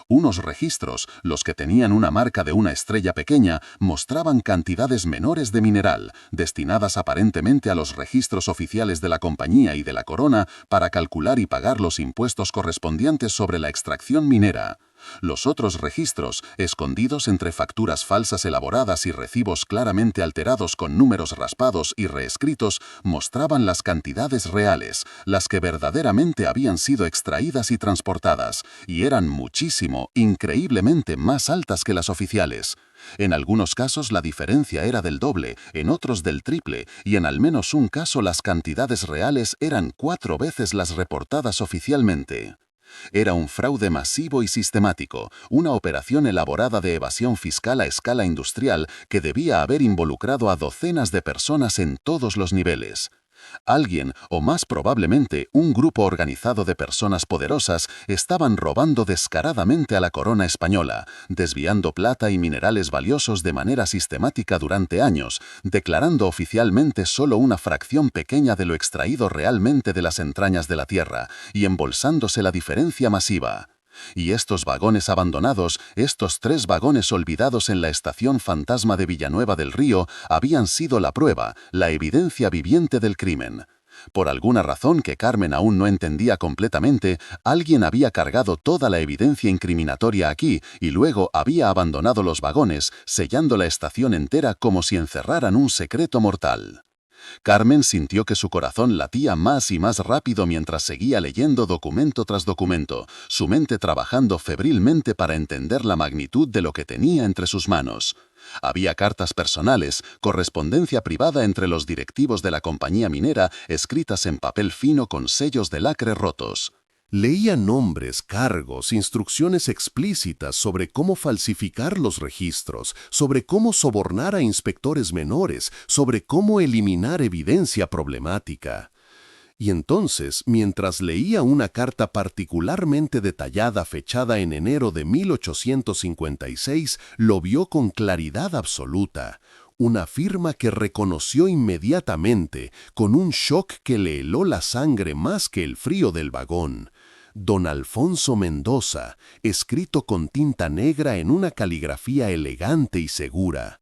Unos registros, los que tenían una marca de una estrella pequeña, mostraban cantidades menores de mineral, destinadas aparentemente a los registros oficiales de la compañía y de la corona para calcular y pagar los impuestos correspondientes sobre la extracción minera. Los otros registros, escondidos entre facturas falsas elaboradas y recibos claramente alterados con números raspados y reescritos, mostraban las cantidades reales, las que verdaderamente habían sido extraídas y transportadas, y eran muchísimo, increíblemente más altas que las oficiales. En algunos casos la diferencia era del doble, en otros del triple, y en al menos un caso las cantidades reales eran 4 veces las reportadas oficialmente. Era un fraude masivo y sistemático, una operación elaborada de evasión fiscal a escala industrial que debía haber involucrado a docenas de personas en todos los niveles. Alguien, o más probablemente un grupo organizado de personas poderosas, estaban robando descaradamente a la corona española, desviando plata y minerales valiosos de manera sistemática durante años, declarando oficialmente solo una fracción pequeña de lo extraído realmente de las entrañas de la tierra, y embolsándose la diferencia masiva. Y estos vagones abandonados, estos 3 vagones olvidados en la estación fantasma de Villanueva del Río, habían sido la prueba, la evidencia viviente del crimen. Por alguna razón que Carmen aún no entendía completamente, alguien había cargado toda la evidencia incriminatoria aquí y luego había abandonado los vagones, sellando la estación entera como si encerraran un secreto mortal. Carmen sintió que su corazón latía más y más rápido mientras seguía leyendo documento tras documento, su mente trabajando febrilmente para entender la magnitud de lo que tenía entre sus manos. Había cartas personales, correspondencia privada entre los directivos de la compañía minera, escritas en papel fino con sellos de lacre rotos. Leía nombres, cargos, instrucciones explícitas sobre cómo falsificar los registros, sobre cómo sobornar a inspectores menores, sobre cómo eliminar evidencia problemática. Y entonces, mientras leía una carta particularmente detallada fechada en enero de 1856, lo vio con claridad absoluta. Una firma que reconoció inmediatamente, con un shock que le heló la sangre más que el frío del vagón. Don Alfonso Mendoza, escrito con tinta negra en una caligrafía elegante y segura.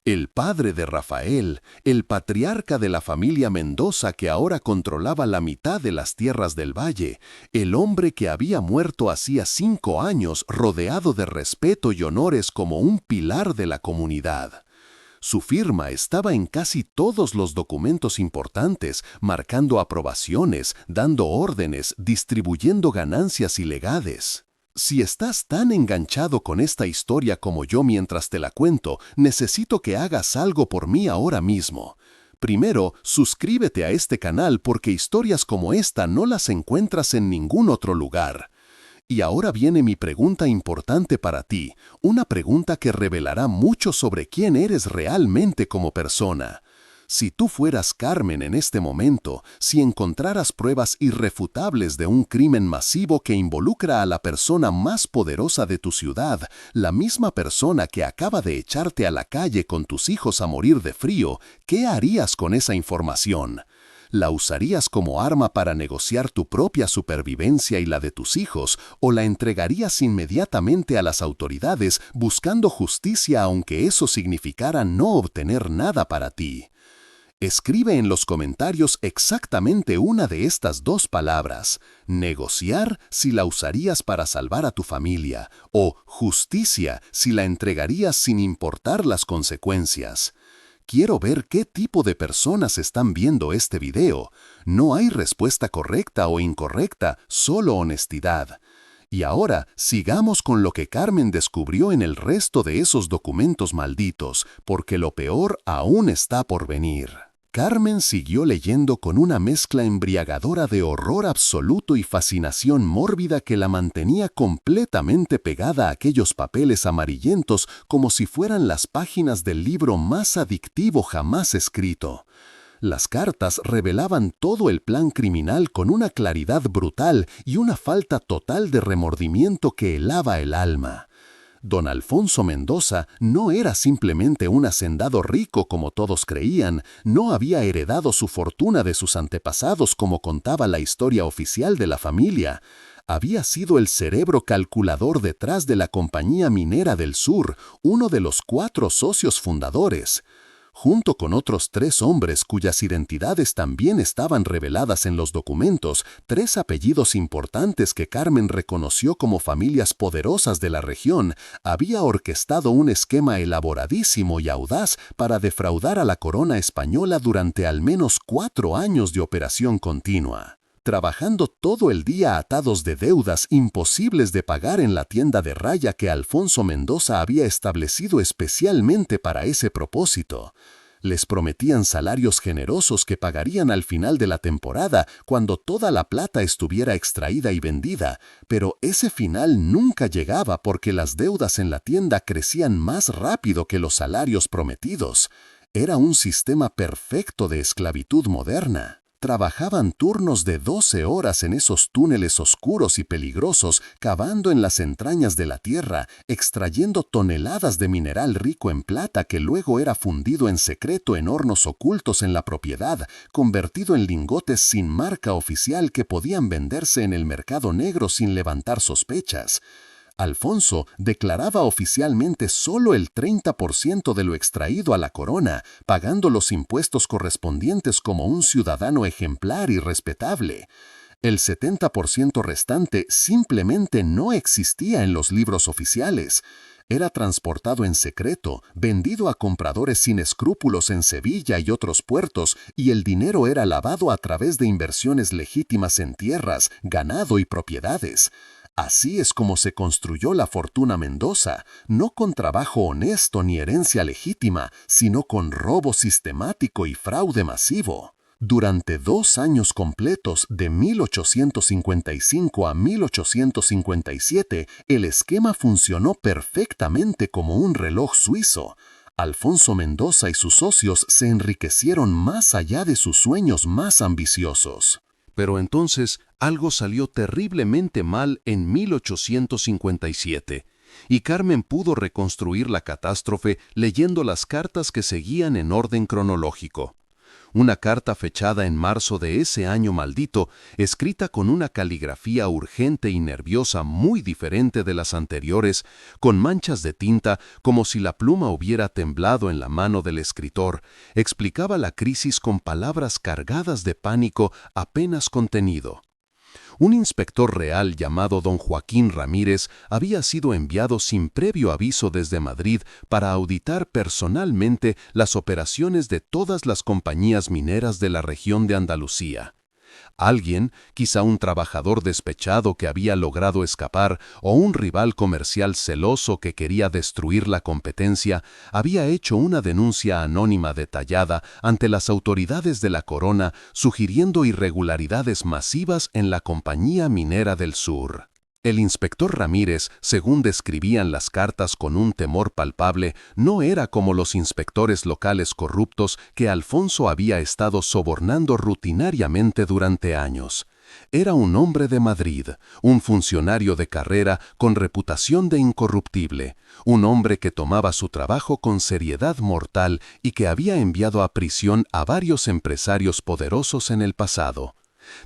El padre de Rafael, el patriarca de la familia Mendoza que ahora controlaba la mitad de las tierras del valle, el hombre que había muerto hacía 5 años rodeado de respeto y honores como un pilar de la comunidad. Su firma estaba en casi todos los documentos importantes, marcando aprobaciones, dando órdenes, distribuyendo ganancias y legades. Si estás tan enganchado con esta historia como yo mientras te la cuento, necesito que hagas algo por mí ahora mismo. Primero, suscríbete a este canal porque historias como esta no las encuentras en ningún otro lugar. Y ahora viene mi pregunta importante para ti, una pregunta que revelará mucho sobre quién eres realmente como persona. Si tú fueras Carmen en este momento, si encontraras pruebas irrefutables de un crimen masivo que involucra a la persona más poderosa de tu ciudad, la misma persona que acaba de echarte a la calle con tus hijos a morir de frío, ¿qué harías con esa información? ¿La usarías como arma para negociar tu propia supervivencia y la de tus hijos, o la entregarías inmediatamente a las autoridades buscando justicia aunque eso significara no obtener nada para ti? Escribe en los comentarios exactamente una de estas dos palabras, negociar si la usarías para salvar a tu familia, o justicia si la entregarías sin importar las consecuencias. Quiero ver qué tipo de personas están viendo este video. No hay respuesta correcta o incorrecta, solo honestidad. Y ahora, sigamos con lo que Carmen descubrió en el resto de esos documentos malditos, porque lo peor aún está por venir. Carmen siguió leyendo con una mezcla embriagadora de horror absoluto y fascinación mórbida que la mantenía completamente pegada a aquellos papeles amarillentos como si fueran las páginas del libro más adictivo jamás escrito. Las cartas revelaban todo el plan criminal con una claridad brutal y una falta total de remordimiento que helaba el alma. Don Alfonso Mendoza no era simplemente un hacendado rico como todos creían, no había heredado su fortuna de sus antepasados como contaba la historia oficial de la familia. Había sido el cerebro calculador detrás de la Compañía Minera del Sur, uno de los 4 socios fundadores. Junto con otros 3 hombres cuyas identidades también estaban reveladas en los documentos, 3 apellidos importantes que Carmen reconoció como familias poderosas de la región, había orquestado un esquema elaboradísimo y audaz para defraudar a la corona española durante al menos 4 años de operación continua. Trabajando todo el día atados de deudas imposibles de pagar en la tienda de raya que Alfonso Mendoza había establecido especialmente para ese propósito. Les prometían salarios generosos que pagarían al final de la temporada cuando toda la plata estuviera extraída y vendida, pero ese final nunca llegaba porque las deudas en la tienda crecían más rápido que los salarios prometidos. Era un sistema perfecto de esclavitud moderna. Trabajaban turnos de 12 horas en esos túneles oscuros y peligrosos, cavando en las entrañas de la tierra, extrayendo toneladas de mineral rico en plata que luego era fundido en secreto en hornos ocultos en la propiedad, convertido en lingotes sin marca oficial que podían venderse en el mercado negro sin levantar sospechas. Alfonso declaraba oficialmente solo el 30% de lo extraído a la corona, pagando los impuestos correspondientes como un ciudadano ejemplar y respetable. El 70% restante simplemente no existía en los libros oficiales. Era transportado en secreto, vendido a compradores sin escrúpulos en Sevilla y otros puertos, y el dinero era lavado a través de inversiones legítimas en tierras, ganado y propiedades. Así es como se construyó la fortuna Mendoza, no con trabajo honesto ni herencia legítima, sino con robo sistemático y fraude masivo. Durante 2 años completos, de 1855 a 1857, el esquema funcionó perfectamente como un reloj suizo. Alfonso Mendoza y sus socios se enriquecieron más allá de sus sueños más ambiciosos. Pero entonces algo salió terriblemente mal en 1857, y Carmen pudo reconstruir la catástrofe leyendo las cartas que seguían en orden cronológico. Una carta fechada en marzo de ese año maldito, escrita con una caligrafía urgente y nerviosa muy diferente de las anteriores, con manchas de tinta como si la pluma hubiera temblado en la mano del escritor, explicaba la crisis con palabras cargadas de pánico apenas contenido. Un inspector real llamado don Joaquín Ramírez había sido enviado sin previo aviso desde Madrid para auditar personalmente las operaciones de todas las compañías mineras de la región de Andalucía. Alguien, quizá un trabajador despechado que había logrado escapar o un rival comercial celoso que quería destruir la competencia, había hecho una denuncia anónima detallada ante las autoridades de la Corona sugiriendo irregularidades masivas en la Compañía Minera del Sur. El inspector Ramírez, según describían las cartas con un temor palpable, no era como los inspectores locales corruptos que Alfonso había estado sobornando rutinariamente durante años. Era un hombre de Madrid, un funcionario de carrera con reputación de incorruptible, un hombre que tomaba su trabajo con seriedad mortal y que había enviado a prisión a varios empresarios poderosos en el pasado.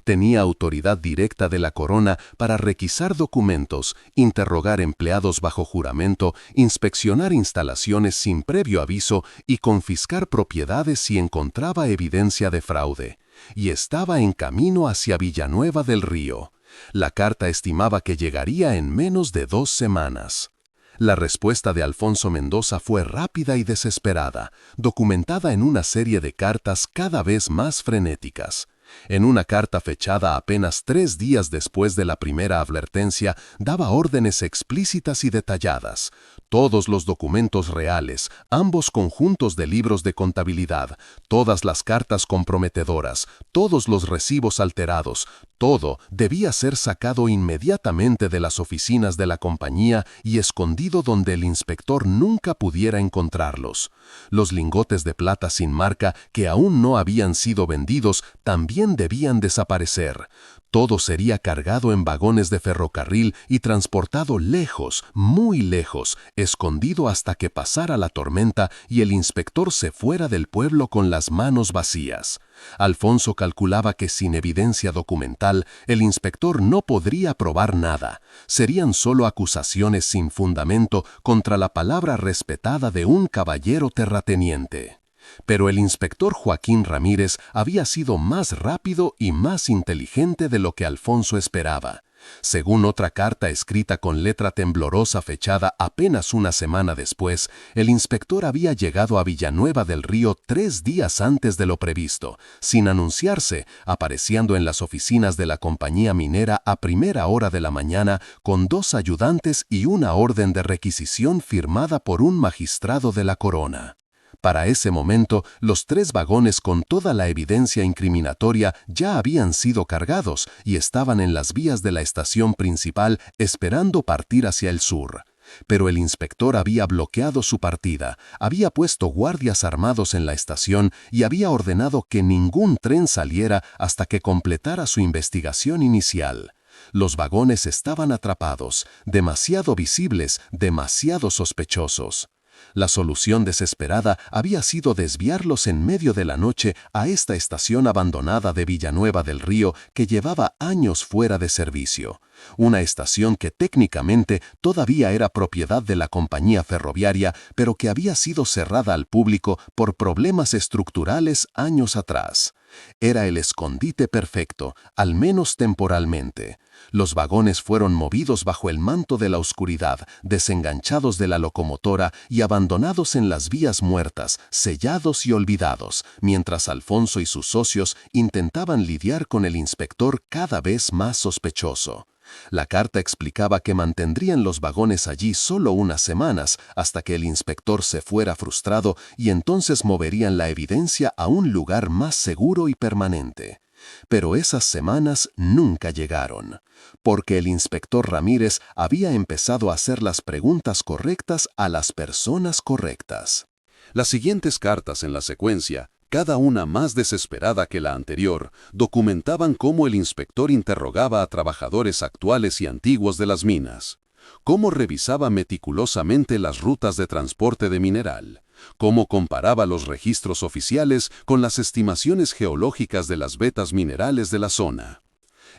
Tenía autoridad directa de la Corona para requisar documentos, interrogar empleados bajo juramento, inspeccionar instalaciones sin previo aviso y confiscar propiedades si encontraba evidencia de fraude. Y estaba en camino hacia Villanueva del Río. La carta estimaba que llegaría en menos de 2 semanas. La respuesta de Alfonso Mendoza fue rápida y desesperada, documentada en una serie de cartas cada vez más frenéticas. En una carta fechada apenas 3 días después de la primera advertencia, daba órdenes explícitas y detalladas. Todos los documentos reales, ambos conjuntos de libros de contabilidad, todas las cartas comprometedoras, todos los recibos alterados, todo debía ser sacado inmediatamente de las oficinas de la compañía y escondido donde el inspector nunca pudiera encontrarlos. Los lingotes de plata sin marca que aún no habían sido vendidos también debían desaparecer. Todo sería cargado en vagones de ferrocarril y transportado lejos, muy lejos, escondido hasta que pasara la tormenta y el inspector se fuera del pueblo con las manos vacías. Alfonso calculaba que sin evidencia documental, el inspector no podría probar nada. Serían solo acusaciones sin fundamento contra la palabra respetada de un caballero terrateniente. Pero el inspector Joaquín Ramírez había sido más rápido y más inteligente de lo que Alfonso esperaba. Según otra carta escrita con letra temblorosa fechada apenas una semana después, el inspector había llegado a Villanueva del Río 3 días antes de lo previsto, sin anunciarse, apareciendo en las oficinas de la compañía minera a primera hora de la mañana con 2 ayudantes y una orden de requisición firmada por un magistrado de la Corona. Para ese momento, los 3 vagones con toda la evidencia incriminatoria ya habían sido cargados y estaban en las vías de la estación principal esperando partir hacia el sur. Pero el inspector había bloqueado su partida, había puesto guardias armados en la estación y había ordenado que ningún tren saliera hasta que completara su investigación inicial. Los vagones estaban atrapados, demasiado visibles, demasiado sospechosos. La solución desesperada había sido desviarlos en medio de la noche a esta estación abandonada de Villanueva del Río que llevaba años fuera de servicio. Una estación que técnicamente todavía era propiedad de la compañía ferroviaria, pero que había sido cerrada al público por problemas estructurales años atrás. Era el escondite perfecto, al menos temporalmente. Los vagones fueron movidos bajo el manto de la oscuridad, desenganchados de la locomotora y abandonados en las vías muertas, sellados y olvidados, mientras Alfonso y sus socios intentaban lidiar con el inspector cada vez más sospechoso. La carta explicaba que mantendrían los vagones allí solo unas semanas hasta que el inspector se fuera frustrado y entonces moverían la evidencia a un lugar más seguro y permanente. Pero esas semanas nunca llegaron, porque el inspector Ramírez había empezado a hacer las preguntas correctas a las personas correctas. Las siguientes cartas en la secuencia, cada una más desesperada que la anterior, documentaban cómo el inspector interrogaba a trabajadores actuales y antiguos de las minas, cómo revisaba meticulosamente las rutas de transporte de mineral, cómo comparaba los registros oficiales con las estimaciones geológicas de las vetas minerales de la zona.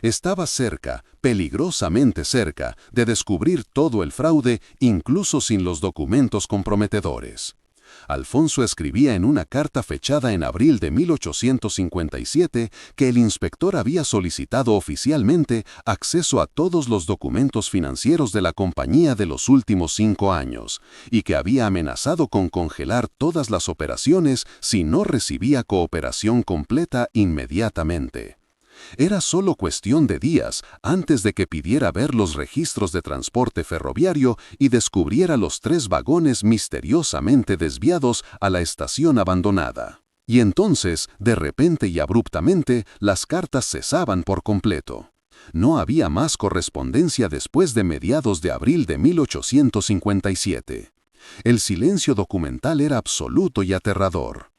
Estaba cerca, peligrosamente cerca, de descubrir todo el fraude, incluso sin los documentos comprometedores. Alfonso escribía en una carta fechada en abril de 1857 que el inspector había solicitado oficialmente acceso a todos los documentos financieros de la compañía de los últimos 5 años y que había amenazado con congelar todas las operaciones si no recibía cooperación completa inmediatamente. Era solo cuestión de días antes de que pidiera ver los registros de transporte ferroviario y descubriera los 3 vagones misteriosamente desviados a la estación abandonada. Y entonces, de repente y abruptamente, las cartas cesaban por completo. No había más correspondencia después de mediados de abril de 1857. El silencio documental era absoluto y aterrador.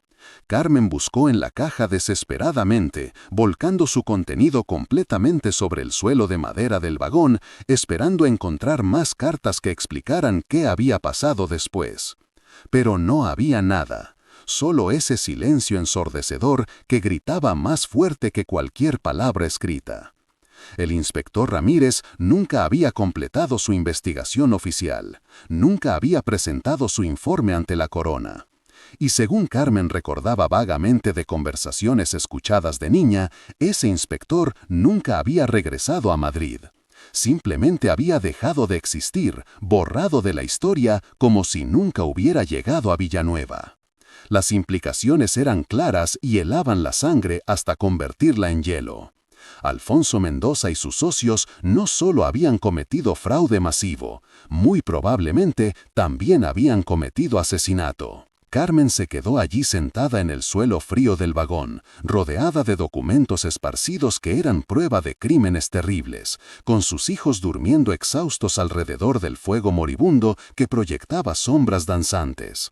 Carmen buscó en la caja desesperadamente, volcando su contenido completamente sobre el suelo de madera del vagón, esperando encontrar más cartas que explicaran qué había pasado después. Pero no había nada, solo ese silencio ensordecedor que gritaba más fuerte que cualquier palabra escrita. El inspector Ramírez nunca había completado su investigación oficial, nunca había presentado su informe ante la corona. Y según Carmen recordaba vagamente de conversaciones escuchadas de niña, ese inspector nunca había regresado a Madrid. Simplemente había dejado de existir, borrado de la historia, como si nunca hubiera llegado a Villanueva. Las implicaciones eran claras y helaban la sangre hasta convertirla en hielo. Alfonso Mendoza y sus socios no solo habían cometido fraude masivo, muy probablemente también habían cometido asesinato. Carmen se quedó allí sentada en el suelo frío del vagón, rodeada de documentos esparcidos que eran prueba de crímenes terribles, con sus hijos durmiendo exhaustos alrededor del fuego moribundo que proyectaba sombras danzantes.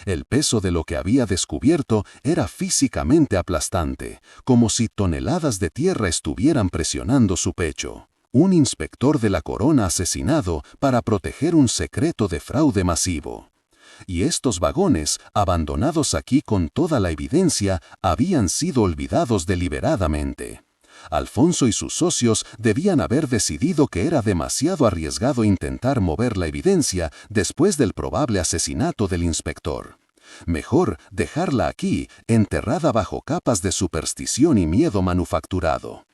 El peso de lo que había descubierto era físicamente aplastante, como si toneladas de tierra estuvieran presionando su pecho. Un inspector de la corona asesinado para proteger un secreto de fraude masivo. Y estos vagones, abandonados aquí con toda la evidencia, habían sido olvidados deliberadamente. Alfonso y sus socios debían haber decidido que era demasiado arriesgado intentar mover la evidencia después del probable asesinato del inspector. Mejor dejarla aquí, enterrada bajo capas de superstición y miedo manufacturado.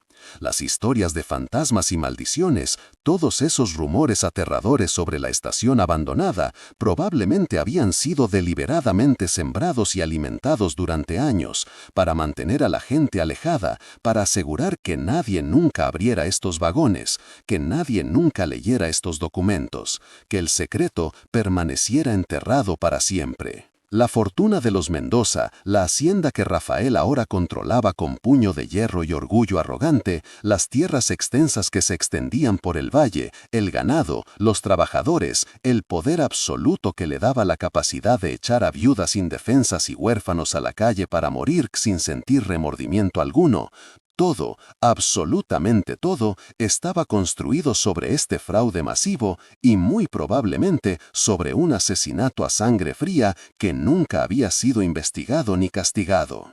Las historias de fantasmas y maldiciones, todos esos rumores aterradores sobre la estación abandonada, probablemente habían sido deliberadamente sembrados y alimentados durante años, para mantener a la gente alejada, para asegurar que nadie nunca abriera estos vagones, que nadie nunca leyera estos documentos, que el secreto permaneciera enterrado para siempre. La fortuna de los Mendoza, la hacienda que Rafael ahora controlaba con puño de hierro y orgullo arrogante, las tierras extensas que se extendían por el valle, el ganado, los trabajadores, el poder absoluto que le daba la capacidad de echar a viudas indefensas y huérfanos a la calle para morir sin sentir remordimiento alguno. Todo, absolutamente todo, estaba construido sobre este fraude masivo y muy probablemente sobre un asesinato a sangre fría que nunca había sido investigado ni castigado.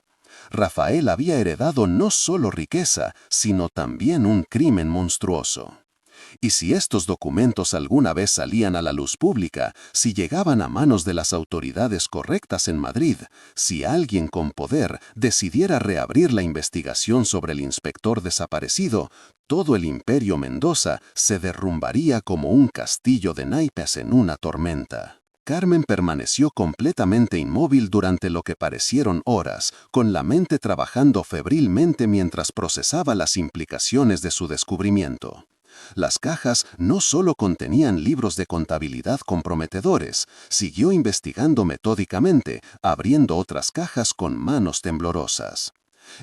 Rafael había heredado no solo riqueza, sino también un crimen monstruoso. Y si estos documentos alguna vez salían a la luz pública, si llegaban a manos de las autoridades correctas en Madrid, si alguien con poder decidiera reabrir la investigación sobre el inspector desaparecido, todo el imperio Mendoza se derrumbaría como un castillo de naipes en una tormenta. Carmen permaneció completamente inmóvil durante lo que parecieron horas, con la mente trabajando febrilmente mientras procesaba las implicaciones de su descubrimiento. Las cajas no solo contenían libros de contabilidad comprometedores, siguió investigando metódicamente, abriendo otras cajas con manos temblorosas.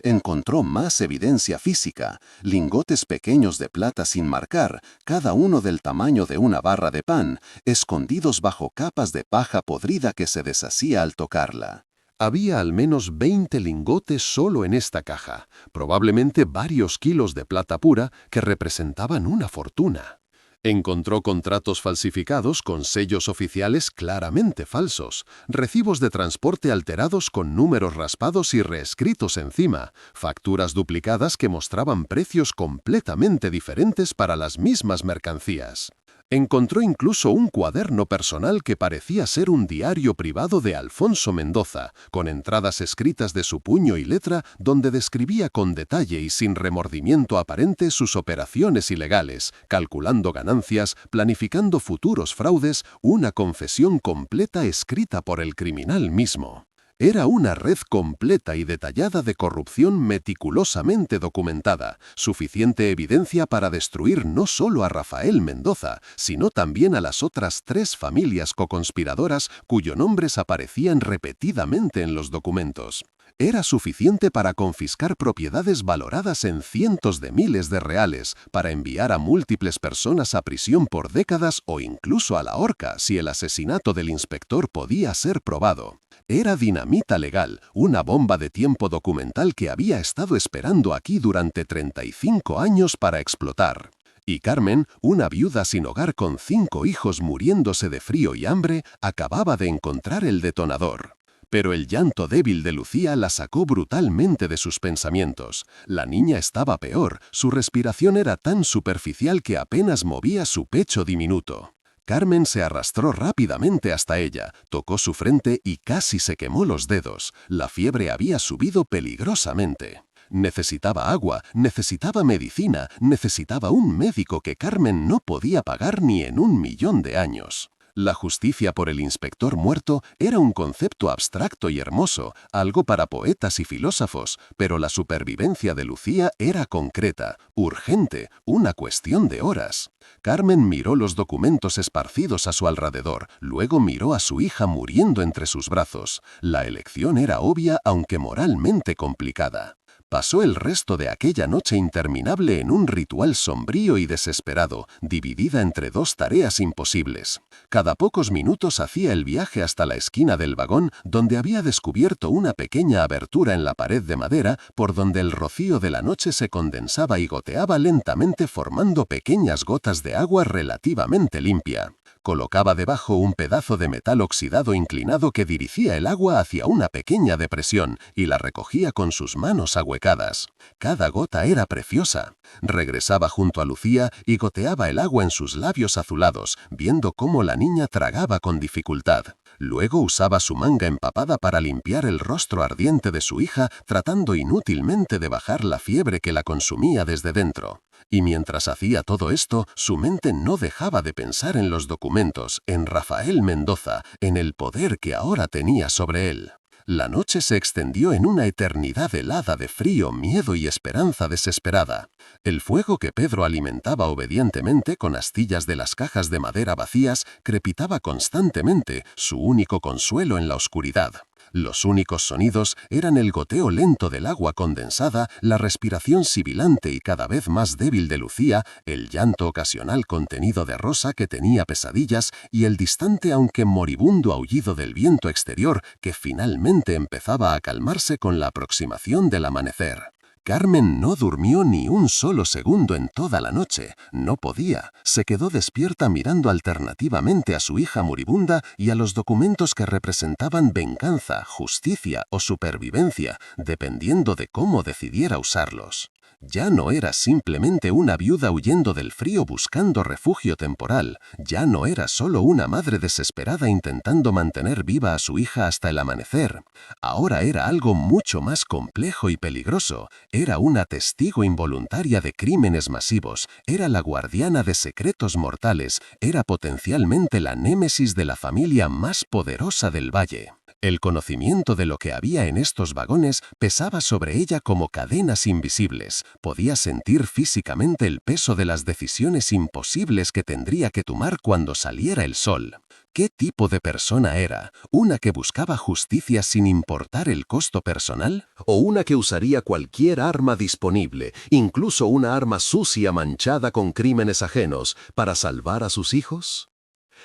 Encontró más evidencia física, lingotes pequeños de plata sin marcar, cada uno del tamaño de una barra de pan, escondidos bajo capas de paja podrida que se deshacía al tocarla. Había al menos 20 lingotes solo en esta caja, probablemente varios kilos de plata pura que representaban una fortuna. Encontró contratos falsificados con sellos oficiales claramente falsos, recibos de transporte alterados con números raspados y reescritos encima, facturas duplicadas que mostraban precios completamente diferentes para las mismas mercancías. Encontró incluso un cuaderno personal que parecía ser un diario privado de Alfonso Mendoza, con entradas escritas de su puño y letra donde describía con detalle y sin remordimiento aparente sus operaciones ilegales, calculando ganancias, planificando futuros fraudes, una confesión completa escrita por el criminal mismo. Era una red completa y detallada de corrupción meticulosamente documentada, suficiente evidencia para destruir no solo a Rafael Mendoza, sino también a las otras 3 familias coconspiradoras cuyos nombres aparecían repetidamente en los documentos. Era suficiente para confiscar propiedades valoradas en cientos de miles de reales, para enviar a múltiples personas a prisión por décadas o incluso a la horca si el asesinato del inspector podía ser probado. Era dinamita legal, una bomba de tiempo documental que había estado esperando aquí durante 35 años para explotar. Y Carmen, una viuda sin hogar con 5 hijos muriéndose de frío y hambre, acababa de encontrar el detonador. Pero el llanto débil de Lucía la sacó brutalmente de sus pensamientos. La niña estaba peor, su respiración era tan superficial que apenas movía su pecho diminuto. Carmen se arrastró rápidamente hasta ella, tocó su frente y casi se quemó los dedos. La fiebre había subido peligrosamente. Necesitaba agua, necesitaba medicina, necesitaba un médico que Carmen no podía pagar ni en 1.000.000 de años. La justicia por el inspector muerto era un concepto abstracto y hermoso, algo para poetas y filósofos, pero la supervivencia de Lucía era concreta, urgente, una cuestión de horas. Carmen miró los documentos esparcidos a su alrededor, luego miró a su hija muriendo entre sus brazos. La elección era obvia, aunque moralmente complicada. Pasó el resto de aquella noche interminable en un ritual sombrío y desesperado, dividida entre 2 tareas imposibles. Cada pocos minutos hacía el viaje hasta la esquina del vagón, donde había descubierto una pequeña abertura en la pared de madera, por donde el rocío de la noche se condensaba y goteaba lentamente formando pequeñas gotas de agua relativamente limpia. Colocaba debajo un pedazo de metal oxidado inclinado que dirigía el agua hacia una pequeña depresión y la recogía con sus manos ahuecadas. Cada gota era preciosa. Regresaba junto a Lucía y goteaba el agua en sus labios azulados, viendo cómo la niña tragaba con dificultad. Luego usaba su manga empapada para limpiar el rostro ardiente de su hija, tratando inútilmente de bajar la fiebre que la consumía desde dentro. Y mientras hacía todo esto, su mente no dejaba de pensar en los documentos, en Rafael Mendoza, en el poder que ahora tenía sobre él. La noche se extendió en una eternidad helada de frío, miedo y esperanza desesperada. El fuego que Pedro alimentaba obedientemente con astillas de las cajas de madera vacías crepitaba constantemente, su único consuelo en la oscuridad. Los únicos sonidos eran el goteo lento del agua condensada, la respiración sibilante y cada vez más débil de Lucía, el llanto ocasional contenido de Rosa que tenía pesadillas y el distante aunque moribundo aullido del viento exterior que finalmente empezaba a calmarse con la aproximación del amanecer. Carmen no durmió ni un solo segundo en toda la noche. No podía. Se quedó despierta mirando alternativamente a su hija moribunda y a los documentos que representaban venganza, justicia o supervivencia, dependiendo de cómo decidiera usarlos. Ya no era simplemente una viuda huyendo del frío buscando refugio temporal, ya no era solo una madre desesperada intentando mantener viva a su hija hasta el amanecer. Ahora era algo mucho más complejo y peligroso, era una testigo involuntaria de crímenes masivos, era la guardiana de secretos mortales, era potencialmente la némesis de la familia más poderosa del valle. El conocimiento de lo que había en estos vagones pesaba sobre ella como cadenas invisibles. Podía sentir físicamente el peso de las decisiones imposibles que tendría que tomar cuando saliera el sol. ¿Qué tipo de persona era? ¿Una que buscaba justicia sin importar el costo personal? ¿O una que usaría cualquier arma disponible, incluso una arma sucia manchada con crímenes ajenos, para salvar a sus hijos?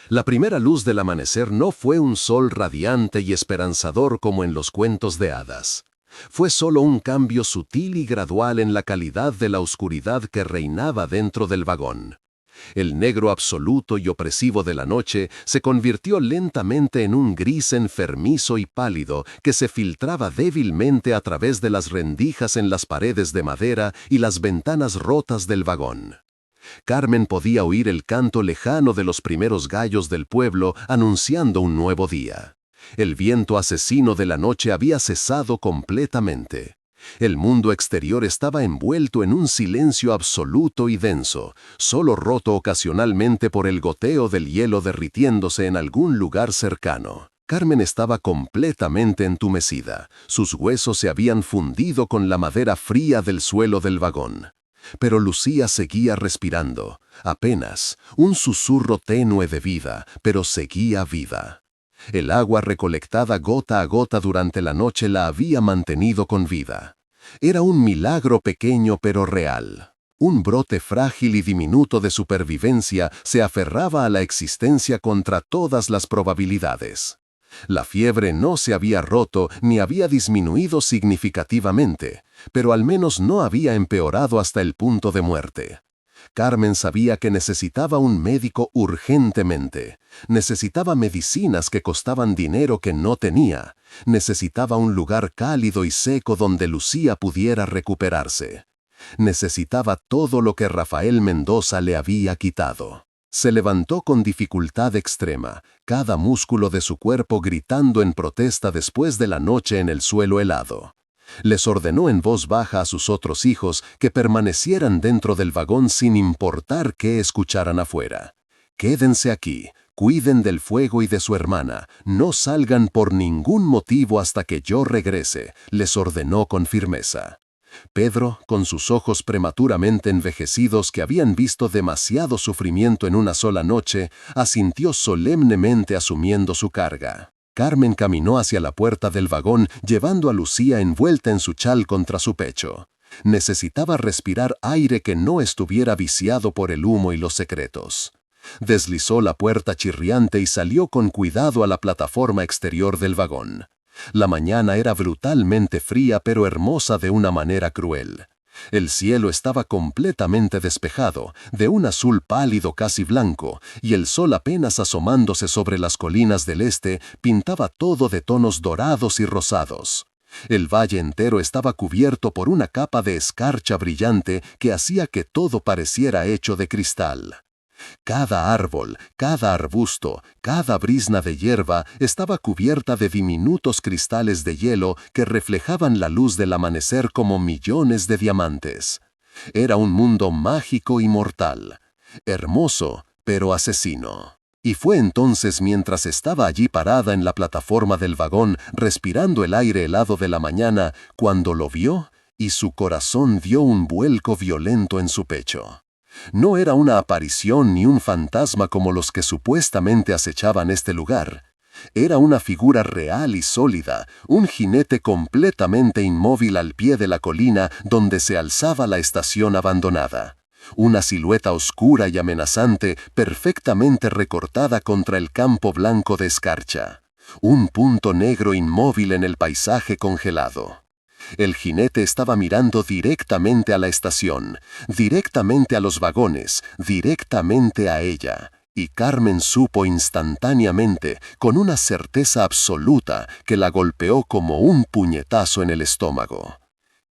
La primera luz del amanecer no fue un sol radiante y esperanzador como en los cuentos de hadas. Fue solo un cambio sutil y gradual en la calidad de la oscuridad que reinaba dentro del vagón. El negro absoluto y opresivo de la noche se convirtió lentamente en un gris enfermizo y pálido que se filtraba débilmente a través de las rendijas en las paredes de madera y las ventanas rotas del vagón. Carmen podía oír el canto lejano de los primeros gallos del pueblo anunciando un nuevo día. El viento asesino de la noche había cesado completamente. El mundo exterior estaba envuelto en un silencio absoluto y denso, solo roto ocasionalmente por el goteo del hielo derritiéndose en algún lugar cercano. Carmen estaba completamente entumecida. Sus huesos se habían fundido con la madera fría del suelo del vagón. Pero Lucía seguía respirando, apenas, un susurro tenue de vida, pero seguía viva. El agua recolectada gota a gota durante la noche la había mantenido con vida. Era un milagro pequeño pero real. Un brote frágil y diminuto de supervivencia se aferraba a la existencia contra todas las probabilidades. La fiebre no se había roto ni había disminuido significativamente, pero al menos no había empeorado hasta el punto de muerte. Carmen sabía que necesitaba un médico urgentemente. Necesitaba medicinas que costaban dinero que no tenía. Necesitaba un lugar cálido y seco donde Lucía pudiera recuperarse. Necesitaba todo lo que Rafael Mendoza le había quitado. Se levantó con dificultad extrema, cada músculo de su cuerpo gritando en protesta después de la noche en el suelo helado. Les ordenó en voz baja a sus otros hijos que permanecieran dentro del vagón sin importar qué escucharan afuera. Quédense aquí, cuiden del fuego y de su hermana, no salgan por ningún motivo hasta que yo regrese, les ordenó con firmeza. Pedro, con sus ojos prematuramente envejecidos que habían visto demasiado sufrimiento en una sola noche, asintió solemnemente asumiendo su carga. Carmen caminó hacia la puerta del vagón llevando a Lucía envuelta en su chal contra su pecho. Necesitaba respirar aire que no estuviera viciado por el humo y los secretos. Deslizó la puerta chirriante y salió con cuidado a la plataforma exterior del vagón. La mañana era brutalmente fría pero hermosa de una manera cruel. El cielo estaba completamente despejado, de un azul pálido casi blanco, y el sol apenas asomándose sobre las colinas del este pintaba todo de tonos dorados y rosados. El valle entero estaba cubierto por una capa de escarcha brillante que hacía que todo pareciera hecho de cristal. Cada árbol, cada arbusto, cada brizna de hierba estaba cubierta de diminutos cristales de hielo que reflejaban la luz del amanecer como millones de diamantes. Era un mundo mágico y mortal, hermoso, pero asesino. Y fue entonces mientras estaba allí parada en la plataforma del vagón, respirando el aire helado de la mañana, cuando lo vio y su corazón dio un vuelco violento en su pecho. No era una aparición ni un fantasma como los que supuestamente acechaban este lugar. Era una figura real y sólida, un jinete completamente inmóvil al pie de la colina donde se alzaba la estación abandonada. Una silueta oscura y amenazante, perfectamente recortada contra el campo blanco de escarcha. Un punto negro inmóvil en el paisaje congelado. El jinete estaba mirando directamente a la estación, directamente a los vagones, directamente a ella, y Carmen supo instantáneamente, con una certeza absoluta, que la golpeó como un puñetazo en el estómago.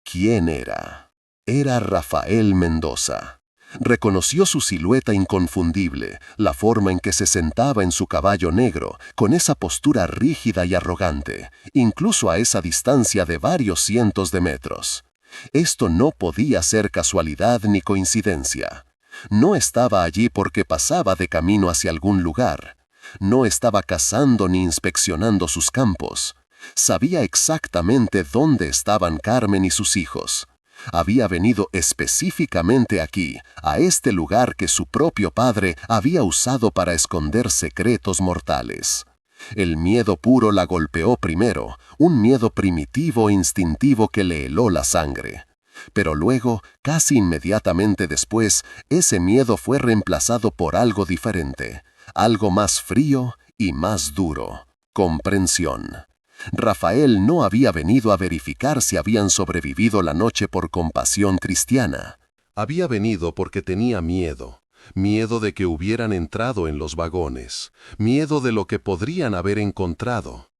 ¿Quién era? Era Rafael Mendoza. Reconoció su silueta inconfundible, la forma en que se sentaba en su caballo negro, con esa postura rígida y arrogante, incluso a esa distancia de varios cientos de metros. Esto no podía ser casualidad ni coincidencia. No estaba allí porque pasaba de camino hacia algún lugar. No estaba cazando ni inspeccionando sus campos. Sabía exactamente dónde estaban Carmen y sus hijos. Había venido específicamente aquí, a este lugar que su propio padre había usado para esconder secretos mortales. El miedo puro la golpeó primero, un miedo primitivo e instintivo que le heló la sangre. Pero luego, casi inmediatamente después, ese miedo fue reemplazado por algo diferente, algo más frío y más duro: comprensión. Rafael no había venido a verificar si habían sobrevivido la noche por compasión cristiana. Había venido porque tenía miedo. Miedo de que hubieran entrado en los vagones. Miedo de lo que podrían haber encontrado.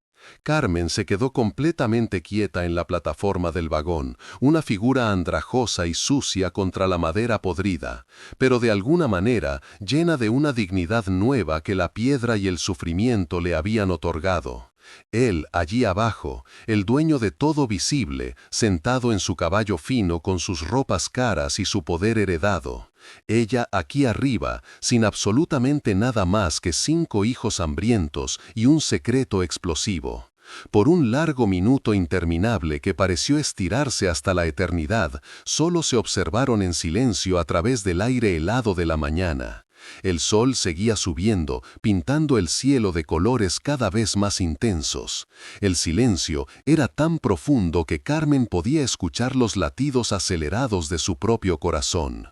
Carmen se quedó completamente quieta en la plataforma del vagón, una figura andrajosa y sucia contra la madera podrida, pero de alguna manera llena de una dignidad nueva que la piedra y el sufrimiento le habían otorgado. Él, allí abajo, el dueño de todo visible, sentado en su caballo fino con sus ropas caras y su poder heredado. Ella aquí arriba, sin absolutamente nada más que 5 hijos hambrientos y un secreto explosivo. Por un largo minuto interminable que pareció estirarse hasta la eternidad, solo se observaron en silencio a través del aire helado de la mañana. El sol seguía subiendo, pintando el cielo de colores cada vez más intensos. El silencio era tan profundo que Carmen podía escuchar los latidos acelerados de su propio corazón.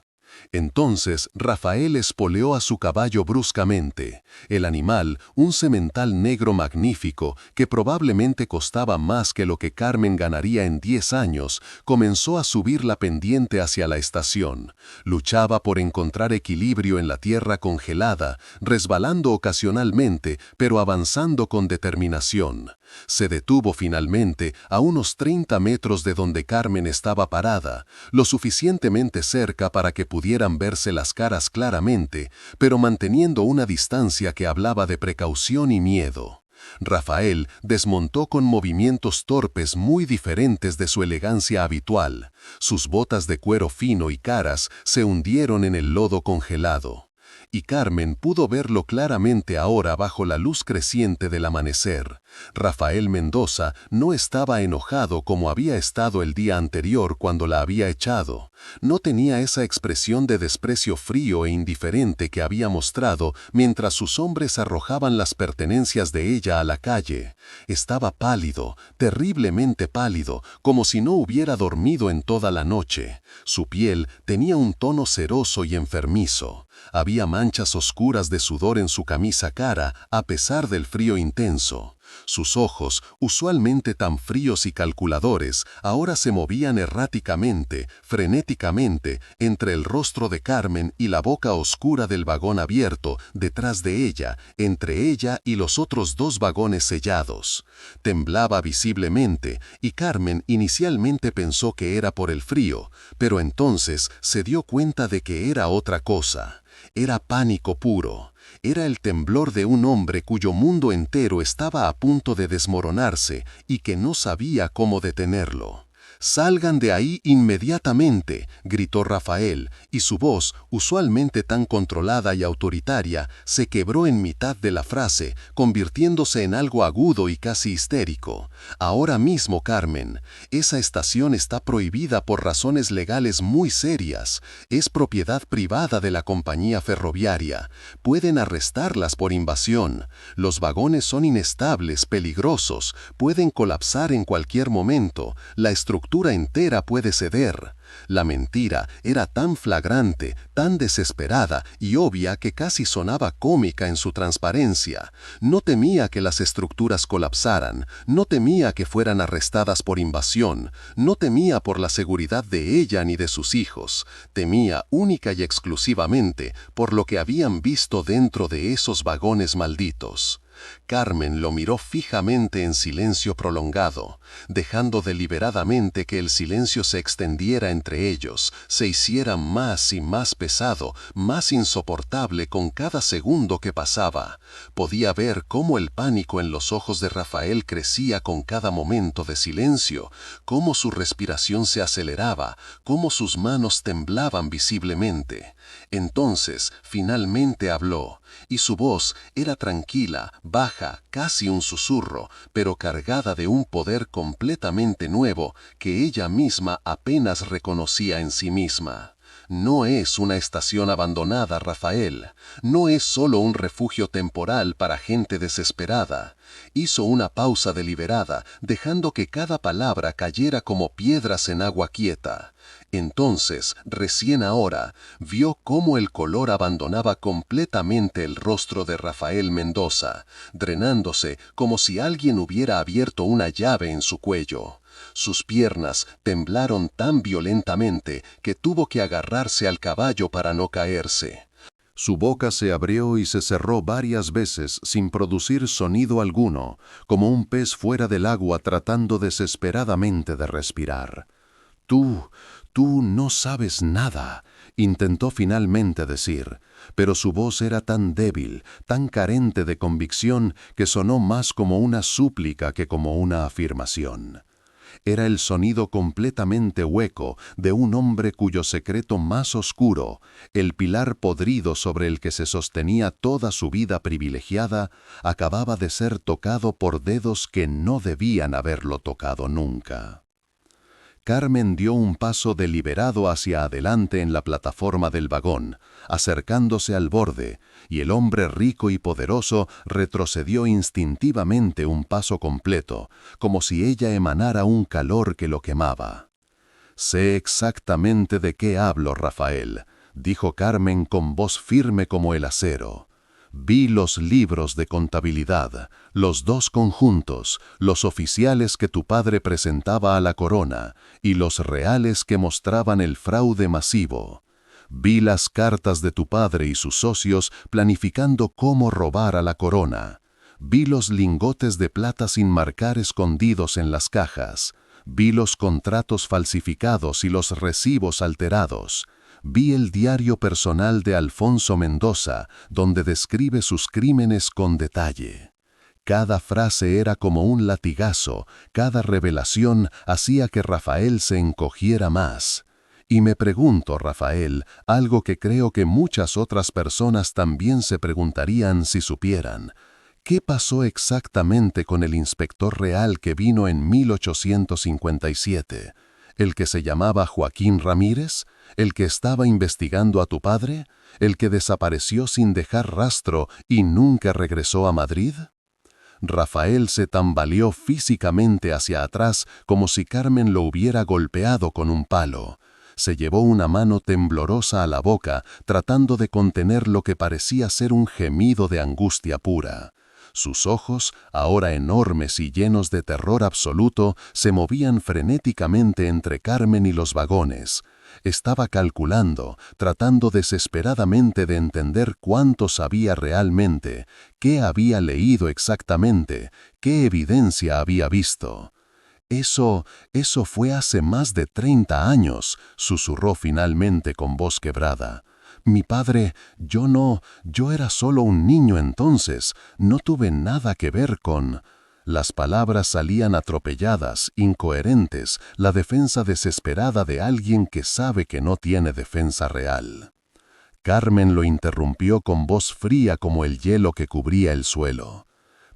Entonces Rafael espoleó a su caballo bruscamente. El animal, un semental negro magnífico, que probablemente costaba más que lo que Carmen ganaría en 10 años, comenzó a subir la pendiente hacia la estación. Luchaba por encontrar equilibrio en la tierra congelada, resbalando ocasionalmente, pero avanzando con determinación. Se detuvo finalmente a unos 30 metros de donde Carmen estaba parada, lo suficientemente cerca para que pudieran verse las caras claramente, pero manteniendo una distancia que hablaba de precaución y miedo. Rafael desmontó con movimientos torpes muy diferentes de su elegancia habitual. Sus botas de cuero fino y caras se hundieron en el lodo congelado. Y Carmen pudo verlo claramente ahora bajo la luz creciente del amanecer. Rafael Mendoza no estaba enojado como había estado el día anterior cuando la había echado. No tenía esa expresión de desprecio frío e indiferente que había mostrado mientras sus hombres arrojaban las pertenencias de ella a la calle. Estaba pálido, terriblemente pálido, como si no hubiera dormido en toda la noche. Su piel tenía un tono ceroso y enfermizo. Había manchas oscuras de sudor en su camisa cara a pesar del frío intenso. Sus ojos, usualmente tan fríos y calculadores, ahora se movían erráticamente, frenéticamente, entre el rostro de Carmen y la boca oscura del vagón abierto, detrás de ella, entre ella y los otros 2 vagones sellados. Temblaba visiblemente, y Carmen inicialmente pensó que era por el frío, pero entonces se dio cuenta de que era otra cosa. Era pánico puro. Era el temblor de un hombre cuyo mundo entero estaba a punto de desmoronarse y que no sabía cómo detenerlo. «¡Salgan de ahí inmediatamente!», gritó Rafael, y su voz, usualmente tan controlada y autoritaria, se quebró en mitad de la frase, convirtiéndose en algo agudo y casi histérico. «Ahora mismo, Carmen. Esa estación está prohibida por razones legales muy serias. Es propiedad privada de la compañía ferroviaria. Pueden arrestarlas por invasión. Los vagones son inestables, peligrosos, pueden colapsar en cualquier momento. La estructura entera puede ceder». La mentira era tan flagrante, tan desesperada y obvia que casi sonaba cómica en su transparencia. No temía que las estructuras colapsaran, no temía que fueran arrestadas por invasión, no temía por la seguridad de ella ni de sus hijos, temía única y exclusivamente por lo que habían visto dentro de esos vagones malditos. Carmen lo miró fijamente en silencio prolongado, dejando deliberadamente que el silencio se extendiera entre ellos, se hiciera más y más pesado, más insoportable con cada segundo que pasaba. Podía ver cómo el pánico en los ojos de Rafael crecía con cada momento de silencio, cómo su respiración se aceleraba, cómo sus manos temblaban visiblemente. Entonces, finalmente habló, y su voz era tranquila, baja, casi un susurro, pero cargada de un poder completamente nuevo que ella misma apenas reconocía en sí misma. No es una estación abandonada, Rafael. No es solo un refugio temporal para gente desesperada. Hizo una pausa deliberada, dejando que cada palabra cayera como piedras en agua quieta. Entonces, recién ahora, vio cómo el color abandonaba completamente el rostro de Rafael Mendoza, drenándose como si alguien hubiera abierto una llave en su cuello. Sus piernas temblaron tan violentamente que tuvo que agarrarse al caballo para no caerse. Su boca se abrió y se cerró varias veces sin producir sonido alguno, como un pez fuera del agua tratando desesperadamente de respirar. Tú no sabes nada, intentó finalmente decir, pero su voz era tan débil, tan carente de convicción, que sonó más como una súplica que como una afirmación. Era el sonido completamente hueco de un hombre cuyo secreto más oscuro, el pilar podrido sobre el que se sostenía toda su vida privilegiada, acababa de ser tocado por dedos que no debían haberlo tocado nunca. Carmen dio un paso deliberado hacia adelante en la plataforma del vagón, acercándose al borde, y el hombre rico y poderoso retrocedió instintivamente un paso completo, como si ella emanara un calor que lo quemaba. «Sé exactamente de qué hablo, Rafael», dijo Carmen con voz firme como el acero. Vi los libros de contabilidad, los dos conjuntos, los oficiales que tu padre presentaba a la corona y los reales que mostraban el fraude masivo. Vi las cartas de tu padre y sus socios planificando cómo robar a la corona. Vi los lingotes de plata sin marcar escondidos en las cajas. Vi los contratos falsificados y los recibos alterados. Vi el diario personal de Alfonso Mendoza, donde describe sus crímenes con detalle. Cada frase era como un latigazo, cada revelación hacía que Rafael se encogiera más. Y me pregunto, Rafael, algo que creo que muchas otras personas también se preguntarían si supieran. ¿Qué pasó exactamente con el inspector real que vino en 1857? ¿El que se llamaba Joaquín Ramírez? ¿El que estaba investigando a tu padre? ¿El que desapareció sin dejar rastro y nunca regresó a Madrid? Rafael se tambaleó físicamente hacia atrás como si Carmen lo hubiera golpeado con un palo. Se llevó una mano temblorosa a la boca, tratando de contener lo que parecía ser un gemido de angustia pura. Sus ojos, ahora enormes y llenos de terror absoluto, se movían frenéticamente entre Carmen y los vagones. Estaba calculando, tratando desesperadamente de entender cuánto sabía realmente, qué había leído exactamente, qué evidencia había visto. Eso fue hace más de 30 años, susurró finalmente con voz quebrada. Mi padre, yo era solo un niño entonces, no tuve nada que ver con... Las palabras salían atropelladas, incoherentes, la defensa desesperada de alguien que sabe que no tiene defensa real. Carmen lo interrumpió con voz fría como el hielo que cubría el suelo.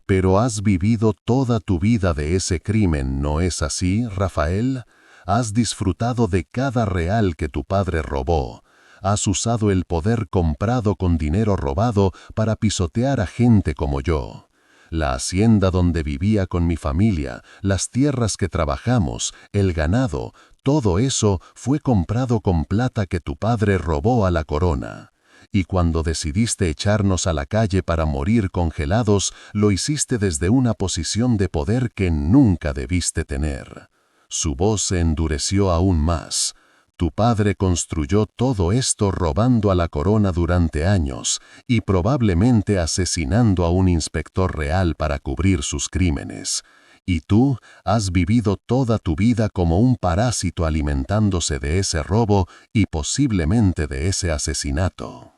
Pero has vivido toda tu vida de ese crimen, ¿no es así, Rafael? Has disfrutado de cada real que tu padre robó. Has usado el poder comprado con dinero robado para pisotear a gente como yo. La hacienda donde vivía con mi familia, las tierras que trabajamos, el ganado, todo eso fue comprado con plata que tu padre robó a la corona. Y cuando decidiste echarnos a la calle para morir congelados, lo hiciste desde una posición de poder que nunca debiste tener. Su voz se endureció aún más. Tu padre construyó todo esto robando a la corona durante años y probablemente asesinando a un inspector real para cubrir sus crímenes. Y tú has vivido toda tu vida como un parásito alimentándose de ese robo y posiblemente de ese asesinato.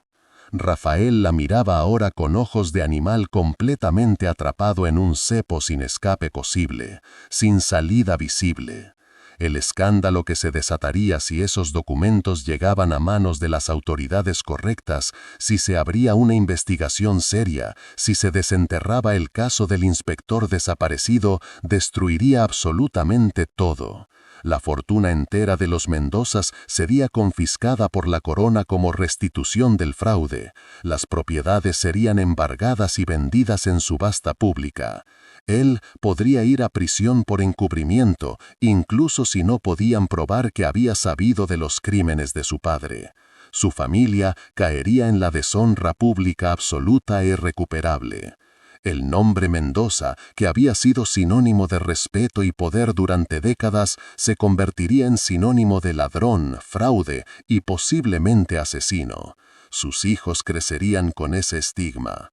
Rafael la miraba ahora con ojos de animal completamente atrapado en un cepo sin escape posible, sin salida visible. El escándalo que se desataría si esos documentos llegaban a manos de las autoridades correctas, si se abría una investigación seria, si se desenterraba el caso del inspector desaparecido, destruiría absolutamente todo. La fortuna entera de los Mendozas sería confiscada por la corona como restitución del fraude. Las propiedades serían embargadas y vendidas en subasta pública. Él podría ir a prisión por encubrimiento, incluso si no podían probar que había sabido de los crímenes de su padre. Su familia caería en la deshonra pública absoluta e irrecuperable. El nombre Mendoza, que había sido sinónimo de respeto y poder durante décadas, se convertiría en sinónimo de ladrón, fraude y posiblemente asesino. Sus hijos crecerían con ese estigma.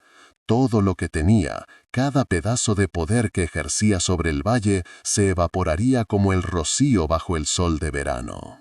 Todo lo que tenía, cada pedazo de poder que ejercía sobre el valle, se evaporaría como el rocío bajo el sol de verano.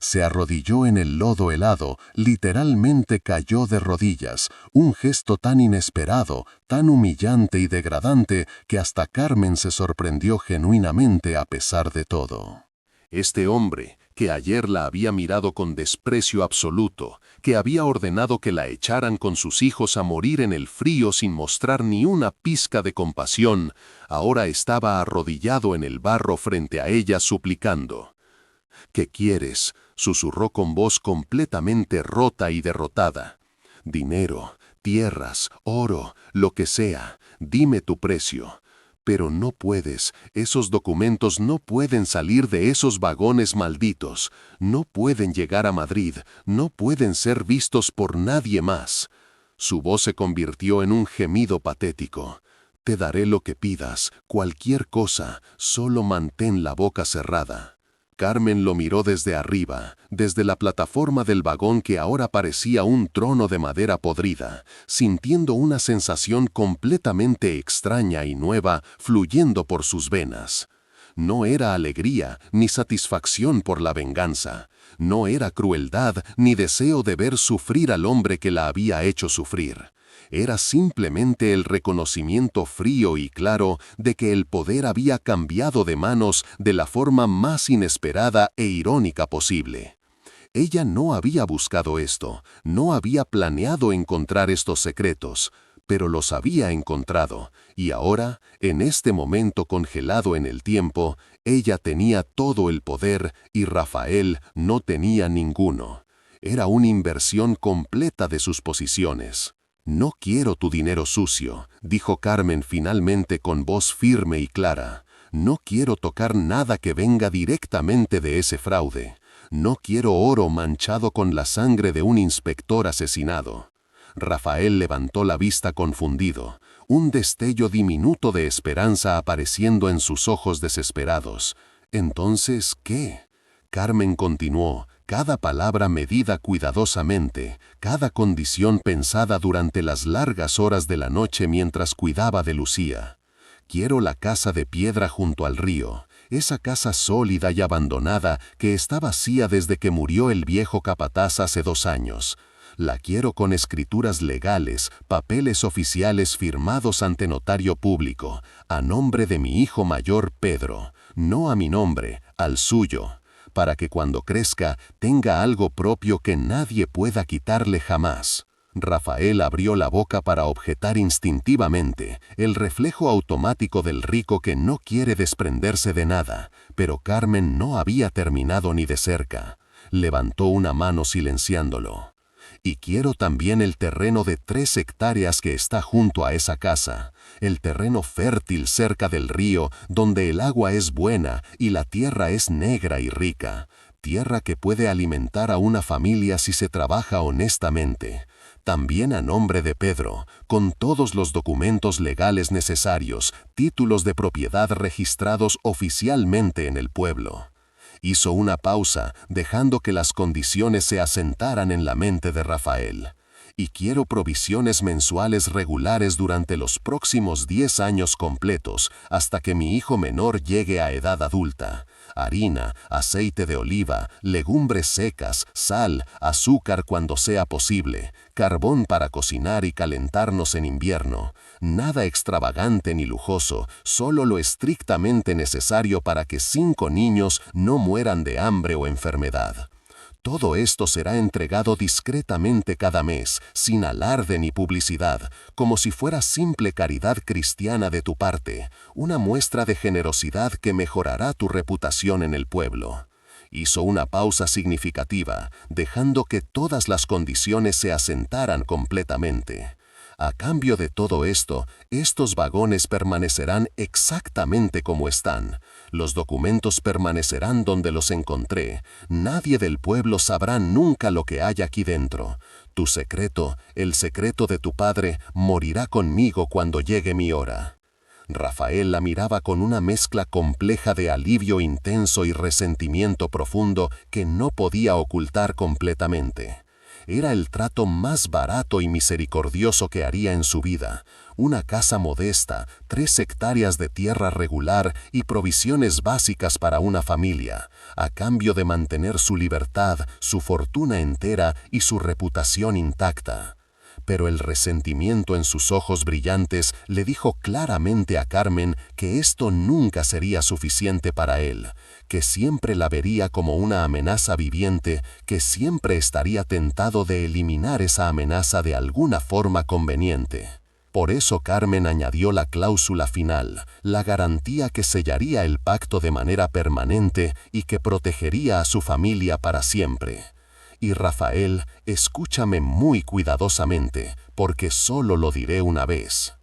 Se arrodilló en el lodo helado, literalmente cayó de rodillas, un gesto tan inesperado, tan humillante y degradante que hasta Carmen se sorprendió genuinamente a pesar de todo. Este hombre, que ayer la había mirado con desprecio absoluto, que había ordenado que la echaran con sus hijos a morir en el frío sin mostrar ni una pizca de compasión, ahora estaba arrodillado en el barro frente a ella suplicando. «¿Qué quieres?», susurró con voz completamente rota y derrotada. «Dinero, tierras, oro, lo que sea, dime tu precio». Pero no puedes, esos documentos no pueden salir de esos vagones malditos, no pueden llegar a Madrid, no pueden ser vistos por nadie más. Su voz se convirtió en un gemido patético. Te daré lo que pidas, cualquier cosa, solo mantén la boca cerrada. Carmen lo miró desde arriba, desde la plataforma del vagón que ahora parecía un trono de madera podrida, sintiendo una sensación completamente extraña y nueva fluyendo por sus venas. No era alegría ni satisfacción por la venganza, no era crueldad ni deseo de ver sufrir al hombre que la había hecho sufrir. Era simplemente el reconocimiento frío y claro de que el poder había cambiado de manos de la forma más inesperada e irónica posible. Ella no había buscado esto, no había planeado encontrar estos secretos, pero los había encontrado, y ahora, en este momento congelado en el tiempo, ella tenía todo el poder y Rafael no tenía ninguno. Era una inversión completa de sus posiciones. «No quiero tu dinero sucio», dijo Carmen finalmente con voz firme y clara. «No quiero tocar nada que venga directamente de ese fraude. No quiero oro manchado con la sangre de un inspector asesinado». Rafael levantó la vista confundido, un destello diminuto de esperanza apareciendo en sus ojos desesperados. «¿Entonces qué?». Carmen continuó, cada palabra medida cuidadosamente, cada condición pensada durante las largas horas de la noche mientras cuidaba de Lucía. «Quiero la casa de piedra junto al río, esa casa sólida y abandonada que está vacía desde que murió el viejo capataz hace 2 años. La quiero con escrituras legales, papeles oficiales firmados ante notario público, a nombre de mi hijo mayor Pedro, no a mi nombre, al suyo, para que cuando crezca tenga algo propio que nadie pueda quitarle jamás». Rafael abrió la boca para objetar instintivamente, el reflejo automático del rico que no quiere desprenderse de nada, pero Carmen no había terminado ni de cerca. Levantó una mano silenciándolo. «Y quiero también el terreno de 3 hectáreas que está junto a esa casa, el terreno fértil cerca del río, donde el agua es buena y la tierra es negra y rica, tierra que puede alimentar a una familia si se trabaja honestamente. También a nombre de Pedro, con todos los documentos legales necesarios, títulos de propiedad registrados oficialmente en el pueblo. Hizo una pausa, dejando que las condiciones se asentaran en la mente de Rafael. Y quiero provisiones mensuales regulares durante los próximos 10 años completos, hasta que mi hijo menor llegue a edad adulta. Harina, aceite de oliva, legumbres secas, sal, azúcar cuando sea posible, carbón para cocinar y calentarnos en invierno. Nada extravagante ni lujoso, solo lo estrictamente necesario para que 5 niños no mueran de hambre o enfermedad. Todo esto será entregado discretamente cada mes, sin alarde ni publicidad, como si fuera simple caridad cristiana de tu parte, una muestra de generosidad que mejorará tu reputación en el pueblo. Hizo una pausa significativa, dejando que todas las condiciones se asentaran completamente. A cambio de todo esto, estos vagones permanecerán exactamente como están. Los documentos permanecerán donde los encontré. Nadie del pueblo sabrá nunca lo que hay aquí dentro. Tu secreto, el secreto de tu padre, morirá conmigo cuando llegue mi hora. Rafael la miraba con una mezcla compleja de alivio intenso y resentimiento profundo que no podía ocultar completamente. Era el trato más barato y misericordioso que haría en su vida. Una casa modesta, 3 hectáreas de tierra regular y provisiones básicas para una familia, a cambio de mantener su libertad, su fortuna entera y su reputación intacta. Pero el resentimiento en sus ojos brillantes le dijo claramente a Carmen que esto nunca sería suficiente para él, que siempre la vería como una amenaza viviente, que siempre estaría tentado de eliminar esa amenaza de alguna forma conveniente. Por eso Carmen añadió la cláusula final, la garantía que sellaría el pacto de manera permanente y que protegería a su familia para siempre. Y Rafael, escúchame muy cuidadosamente, porque solo lo diré una vez.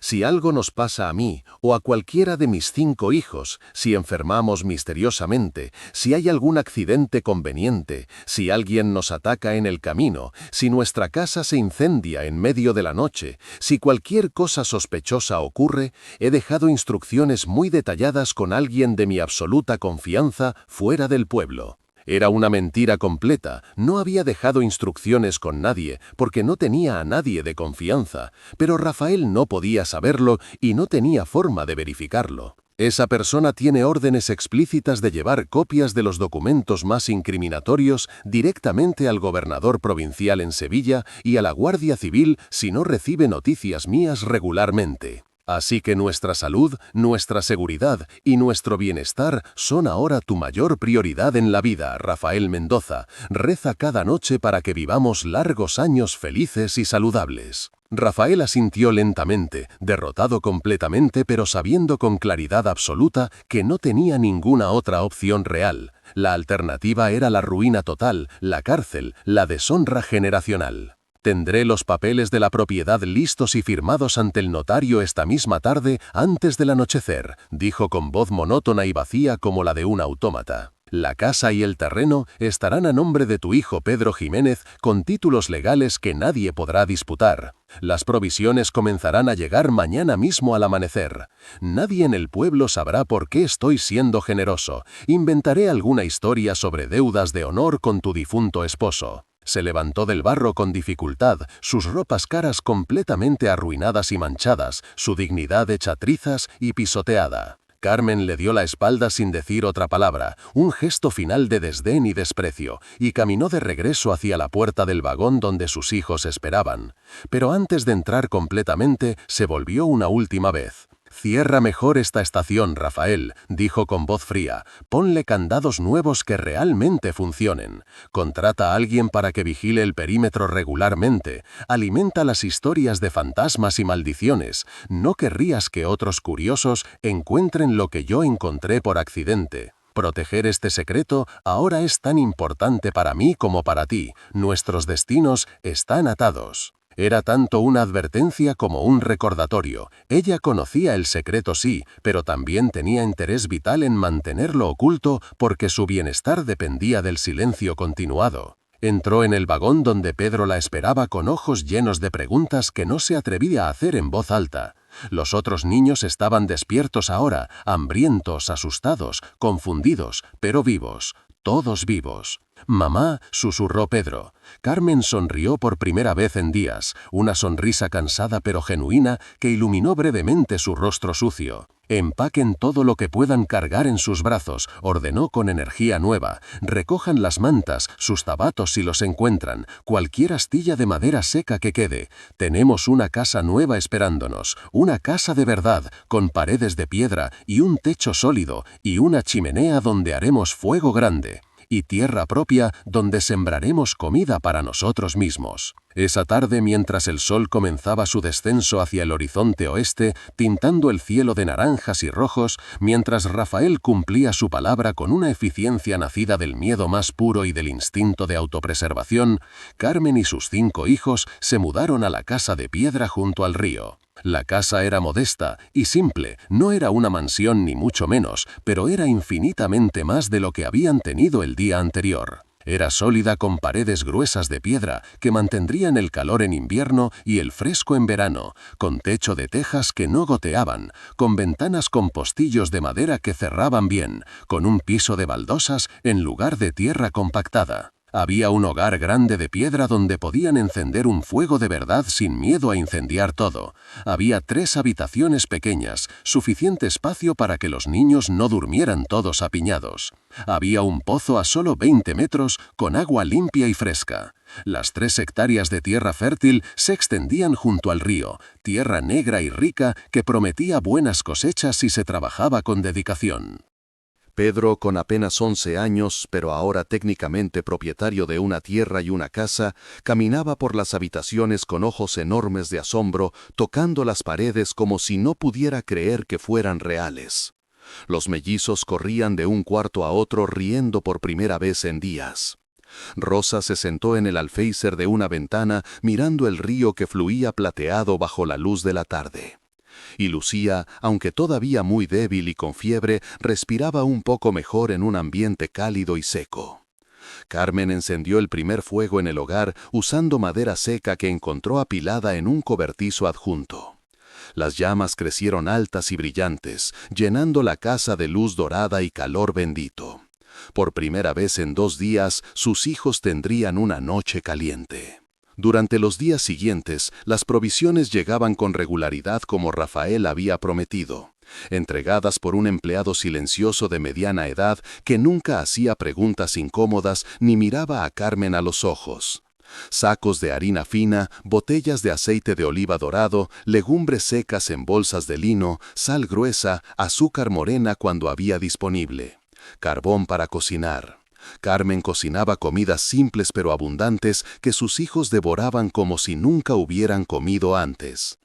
Si algo nos pasa a mí o a cualquiera de mis 5 hijos, si enfermamos misteriosamente, si hay algún accidente conveniente, si alguien nos ataca en el camino, si nuestra casa se incendia en medio de la noche, si cualquier cosa sospechosa ocurre, he dejado instrucciones muy detalladas con alguien de mi absoluta confianza fuera del pueblo. Era una mentira completa, no había dejado instrucciones con nadie, porque no tenía a nadie de confianza, pero Rafael no podía saberlo y no tenía forma de verificarlo. Esa persona tiene órdenes explícitas de llevar copias de los documentos más incriminatorios directamente al gobernador provincial en Sevilla y a la Guardia Civil si no recibe noticias mías regularmente. Así que nuestra salud, nuestra seguridad y nuestro bienestar son ahora tu mayor prioridad en la vida, Rafael Mendoza. Reza cada noche para que vivamos largos años felices y saludables. Rafael asintió lentamente, derrotado completamente, pero sabiendo con claridad absoluta que no tenía ninguna otra opción real. La alternativa era la ruina total, la cárcel, la deshonra generacional. Tendré los papeles de la propiedad listos y firmados ante el notario esta misma tarde antes del anochecer, dijo con voz monótona y vacía como la de un autómata. La casa y el terreno estarán a nombre de tu hijo Pedro Jiménez con títulos legales que nadie podrá disputar. Las provisiones comenzarán a llegar mañana mismo al amanecer. Nadie en el pueblo sabrá por qué estoy siendo generoso. Inventaré alguna historia sobre deudas de honor con tu difunto esposo. Se levantó del barro con dificultad, sus ropas caras completamente arruinadas y manchadas, su dignidad hecha trizas y pisoteada. Carmen le dio la espalda sin decir otra palabra, un gesto final de desdén y desprecio, y caminó de regreso hacia la puerta del vagón donde sus hijos esperaban. Pero antes de entrar completamente, se volvió una última vez. «Cierra mejor esta estación, Rafael», dijo con voz fría. «Ponle candados nuevos que realmente funcionen. Contrata a alguien para que vigile el perímetro regularmente. Alimenta las historias de fantasmas y maldiciones. No querrías que otros curiosos encuentren lo que yo encontré por accidente. Proteger este secreto ahora es tan importante para mí como para ti. Nuestros destinos están atados». Era tanto una advertencia como un recordatorio. Ella conocía el secreto sí, pero también tenía interés vital en mantenerlo oculto porque su bienestar dependía del silencio continuado. Entró en el vagón donde Pedro la esperaba con ojos llenos de preguntas que no se atrevía a hacer en voz alta. Los otros niños estaban despiertos ahora, hambrientos, asustados, confundidos, pero vivos, todos vivos. «Mamá», susurró Pedro. Carmen sonrió por primera vez en días, una sonrisa cansada pero genuina que iluminó brevemente su rostro sucio. «Empaquen todo lo que puedan cargar en sus brazos», ordenó con energía nueva. «Recojan las mantas, sus zapatos si los encuentran, cualquier astilla de madera seca que quede. Tenemos una casa nueva esperándonos, una casa de verdad, con paredes de piedra y un techo sólido y una chimenea donde haremos fuego grande. Y tierra propia donde sembraremos comida para nosotros mismos». Esa tarde, mientras el sol comenzaba su descenso hacia el horizonte oeste, tintando el cielo de naranjas y rojos, mientras Rafael cumplía su palabra con una eficiencia nacida del miedo más puro y del instinto de autopreservación, Carmen y sus 5 hijos se mudaron a la casa de piedra junto al río. La casa era modesta y simple, no era una mansión ni mucho menos, pero era infinitamente más de lo que habían tenido el día anterior. Era sólida con paredes gruesas de piedra que mantendrían el calor en invierno y el fresco en verano, con techo de tejas que no goteaban, con ventanas con postillos de madera que cerraban bien, con un piso de baldosas en lugar de tierra compactada. Había un hogar grande de piedra donde podían encender un fuego de verdad sin miedo a incendiar todo. Había 3 habitaciones pequeñas, suficiente espacio para que los niños no durmieran todos apiñados. Había un pozo a solo 20 metros con agua limpia y fresca. Las 3 hectáreas de tierra fértil se extendían junto al río, tierra negra y rica que prometía buenas cosechas si se trabajaba con dedicación. Pedro, con apenas 11 años, pero ahora técnicamente propietario de una tierra y una casa, caminaba por las habitaciones con ojos enormes de asombro, tocando las paredes como si no pudiera creer que fueran reales. Los mellizos corrían de un cuarto a otro riendo por primera vez en días. Rosa se sentó en el alféizar de una ventana mirando el río que fluía plateado bajo la luz de la tarde. Y Lucía, aunque todavía muy débil y con fiebre, respiraba un poco mejor en un ambiente cálido y seco. Carmen encendió el primer fuego en el hogar usando madera seca que encontró apilada en un cobertizo adjunto. Las llamas crecieron altas y brillantes, llenando la casa de luz dorada y calor bendito. Por primera vez en 2 días, sus hijos tendrían una noche caliente. Durante los días siguientes, las provisiones llegaban con regularidad como Rafael había prometido, entregadas por un empleado silencioso de mediana edad que nunca hacía preguntas incómodas ni miraba a Carmen a los ojos. Sacos de harina fina, botellas de aceite de oliva dorado, legumbres secas en bolsas de lino, sal gruesa, azúcar morena cuando había disponible, carbón para cocinar. Carmen cocinaba comidas simples pero abundantes que sus hijos devoraban como si nunca hubieran comido antes.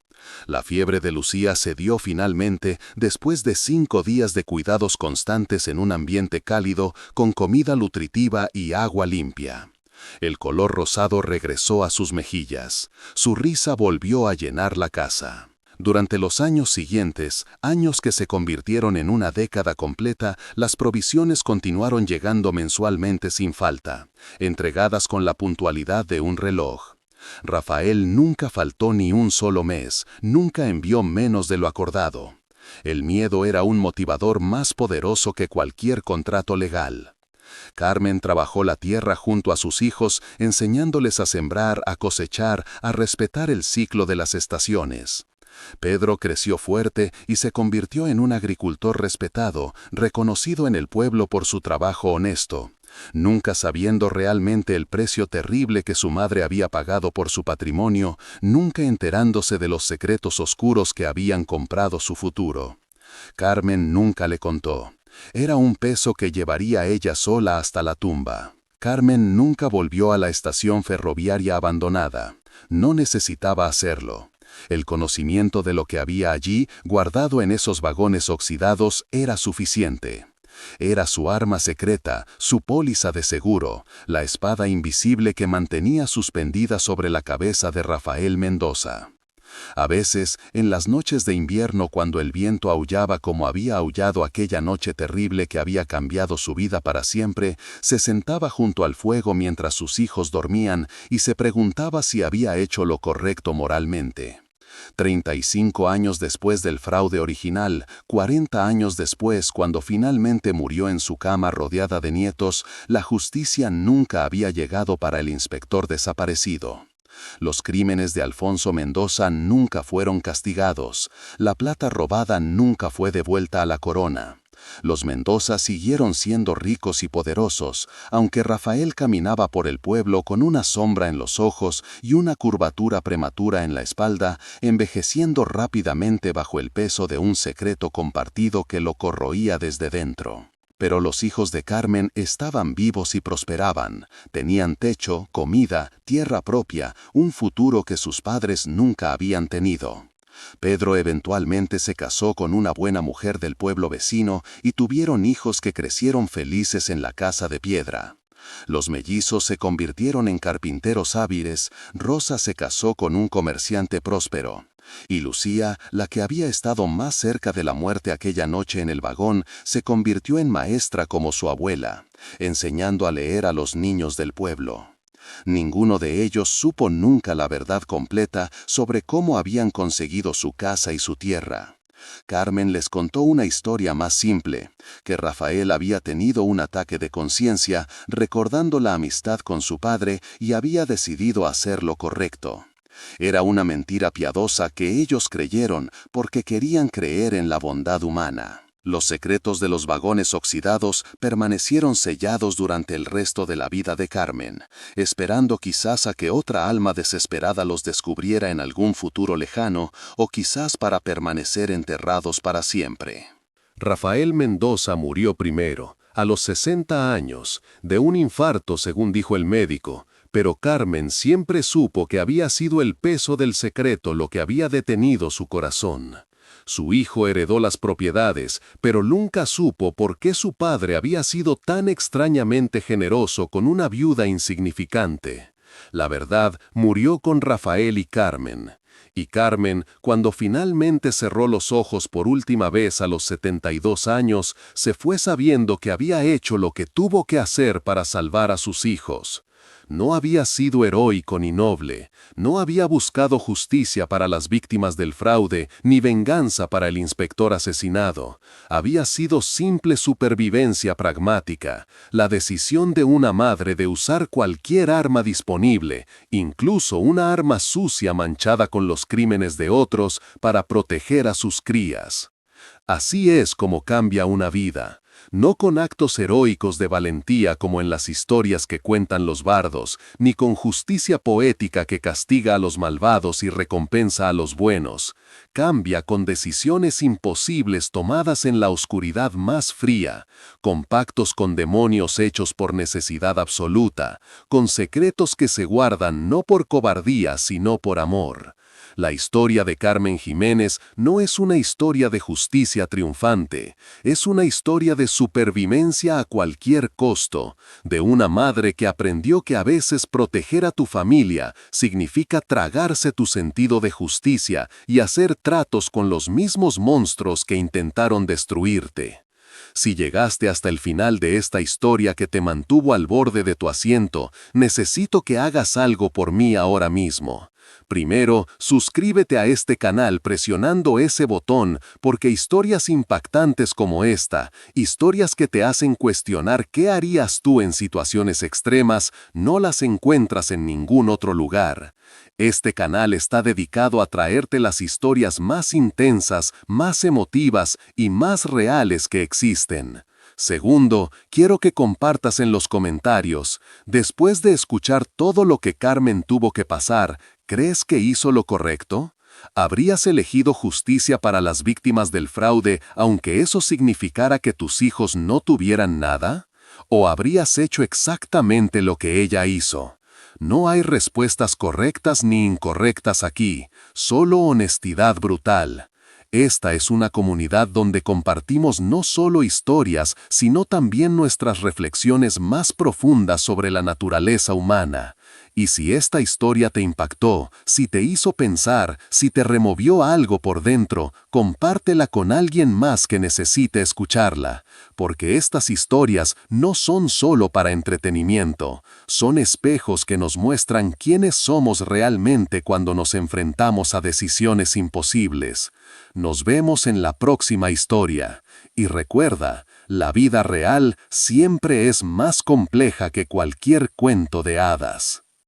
La fiebre de Lucía cedió finalmente después de 5 días de cuidados constantes en un ambiente cálido, con comida nutritiva y agua limpia. El color rosado regresó a sus mejillas. Su risa volvió a llenar la casa. Durante los años siguientes, años que se convirtieron en una década completa, las provisiones continuaron llegando mensualmente sin falta, entregadas con la puntualidad de un reloj. Rafael nunca faltó ni un solo mes, nunca envió menos de lo acordado. El miedo era un motivador más poderoso que cualquier contrato legal. Carmen trabajó la tierra junto a sus hijos, enseñándoles a sembrar, a cosechar, a respetar el ciclo de las estaciones. Pedro creció fuerte y se convirtió en un agricultor respetado, reconocido en el pueblo por su trabajo honesto, nunca sabiendo realmente el precio terrible que su madre había pagado por su patrimonio, nunca enterándose de los secretos oscuros que habían comprado su futuro. Carmen nunca le contó. Era un peso que llevaría ella sola hasta la tumba. Carmen nunca volvió a la estación ferroviaria abandonada. No necesitaba hacerlo. El conocimiento de lo que había allí, guardado en esos vagones oxidados, era suficiente. Era su arma secreta, su póliza de seguro, la espada invisible que mantenía suspendida sobre la cabeza de Rafael Mendoza. A veces, en las noches de invierno cuando el viento aullaba como había aullado aquella noche terrible que había cambiado su vida para siempre, se sentaba junto al fuego mientras sus hijos dormían y se preguntaba si había hecho lo correcto moralmente. 35 años después del fraude original, 40 años después, cuando finalmente murió en su cama rodeada de nietos, la justicia nunca había llegado para el inspector desaparecido. Los crímenes de Alfonso Mendoza nunca fueron castigados. La plata robada nunca fue devuelta a la corona. Los Mendoza siguieron siendo ricos y poderosos, aunque Rafael caminaba por el pueblo con una sombra en los ojos y una curvatura prematura en la espalda, envejeciendo rápidamente bajo el peso de un secreto compartido que lo corroía desde dentro. Pero los hijos de Carmen estaban vivos y prosperaban, tenían techo, comida, tierra propia, un futuro que sus padres nunca habían tenido. Pedro eventualmente se casó con una buena mujer del pueblo vecino y tuvieron hijos que crecieron felices en la casa de piedra. Los mellizos se convirtieron en carpinteros hábiles, Rosa se casó con un comerciante próspero. Y Lucía, la que había estado más cerca de la muerte aquella noche en el vagón, se convirtió en maestra como su abuela, enseñando a leer a los niños del pueblo. Ninguno de ellos supo nunca la verdad completa sobre cómo habían conseguido su casa y su tierra. Carmen les contó una historia más simple, que Rafael había tenido un ataque de conciencia recordando la amistad con su padre y había decidido hacer lo correcto. Era una mentira piadosa que ellos creyeron porque querían creer en la bondad humana. Los secretos de los vagones oxidados permanecieron sellados durante el resto de la vida de Carmen, esperando quizás a que otra alma desesperada los descubriera en algún futuro lejano o quizás para permanecer enterrados para siempre. Rafael Mendoza murió primero, a los 60 años, de un infarto según dijo el médico, pero Carmen siempre supo que había sido el peso del secreto lo que había detenido su corazón. Su hijo heredó las propiedades, pero nunca supo por qué su padre había sido tan extrañamente generoso con una viuda insignificante. La verdad murió con Rafael y Carmen. Y Carmen, cuando finalmente cerró los ojos por última vez a los 72 años, se fue sabiendo que había hecho lo que tuvo que hacer para salvar a sus hijos. No había sido heroico ni noble, no había buscado justicia para las víctimas del fraude, ni venganza para el inspector asesinado. Había sido simple supervivencia pragmática, la decisión de una madre de usar cualquier arma disponible, incluso una arma sucia manchada con los crímenes de otros, para proteger a sus crías. Así es como cambia una vida. No con actos heroicos de valentía como en las historias que cuentan los bardos, ni con justicia poética que castiga a los malvados y recompensa a los buenos. Cambia con decisiones imposibles tomadas en la oscuridad más fría, con pactos con demonios hechos por necesidad absoluta, con secretos que se guardan no por cobardía sino por amor. La historia de Carmen Jiménez no es una historia de justicia triunfante, es una historia de supervivencia a cualquier costo, de una madre que aprendió que a veces proteger a tu familia significa tragarse tu sentido de justicia y hacer tratos con los mismos monstruos que intentaron destruirte. Si llegaste hasta el final de esta historia que te mantuvo al borde de tu asiento, necesito que hagas algo por mí ahora mismo. Primero, suscríbete a este canal presionando ese botón porque historias impactantes como esta, historias que te hacen cuestionar qué harías tú en situaciones extremas, no las encuentras en ningún otro lugar. Este canal está dedicado a traerte las historias más intensas, más emotivas y más reales que existen. Segundo, quiero que compartas en los comentarios, después de escuchar todo lo que Carmen tuvo que pasar, ¿crees que hizo lo correcto? ¿Habrías elegido justicia para las víctimas del fraude aunque eso significara que tus hijos no tuvieran nada? ¿O habrías hecho exactamente lo que ella hizo? No hay respuestas correctas ni incorrectas aquí, solo honestidad brutal. Esta es una comunidad donde compartimos no solo historias, sino también nuestras reflexiones más profundas sobre la naturaleza humana. Y si esta historia te impactó, si te hizo pensar, si te removió algo por dentro, compártela con alguien más que necesite escucharla, porque estas historias no son solo para entretenimiento, son espejos que nos muestran quiénes somos realmente cuando nos enfrentamos a decisiones imposibles. Nos vemos en la próxima historia. Y recuerda, la vida real siempre es más compleja que cualquier cuento de hadas.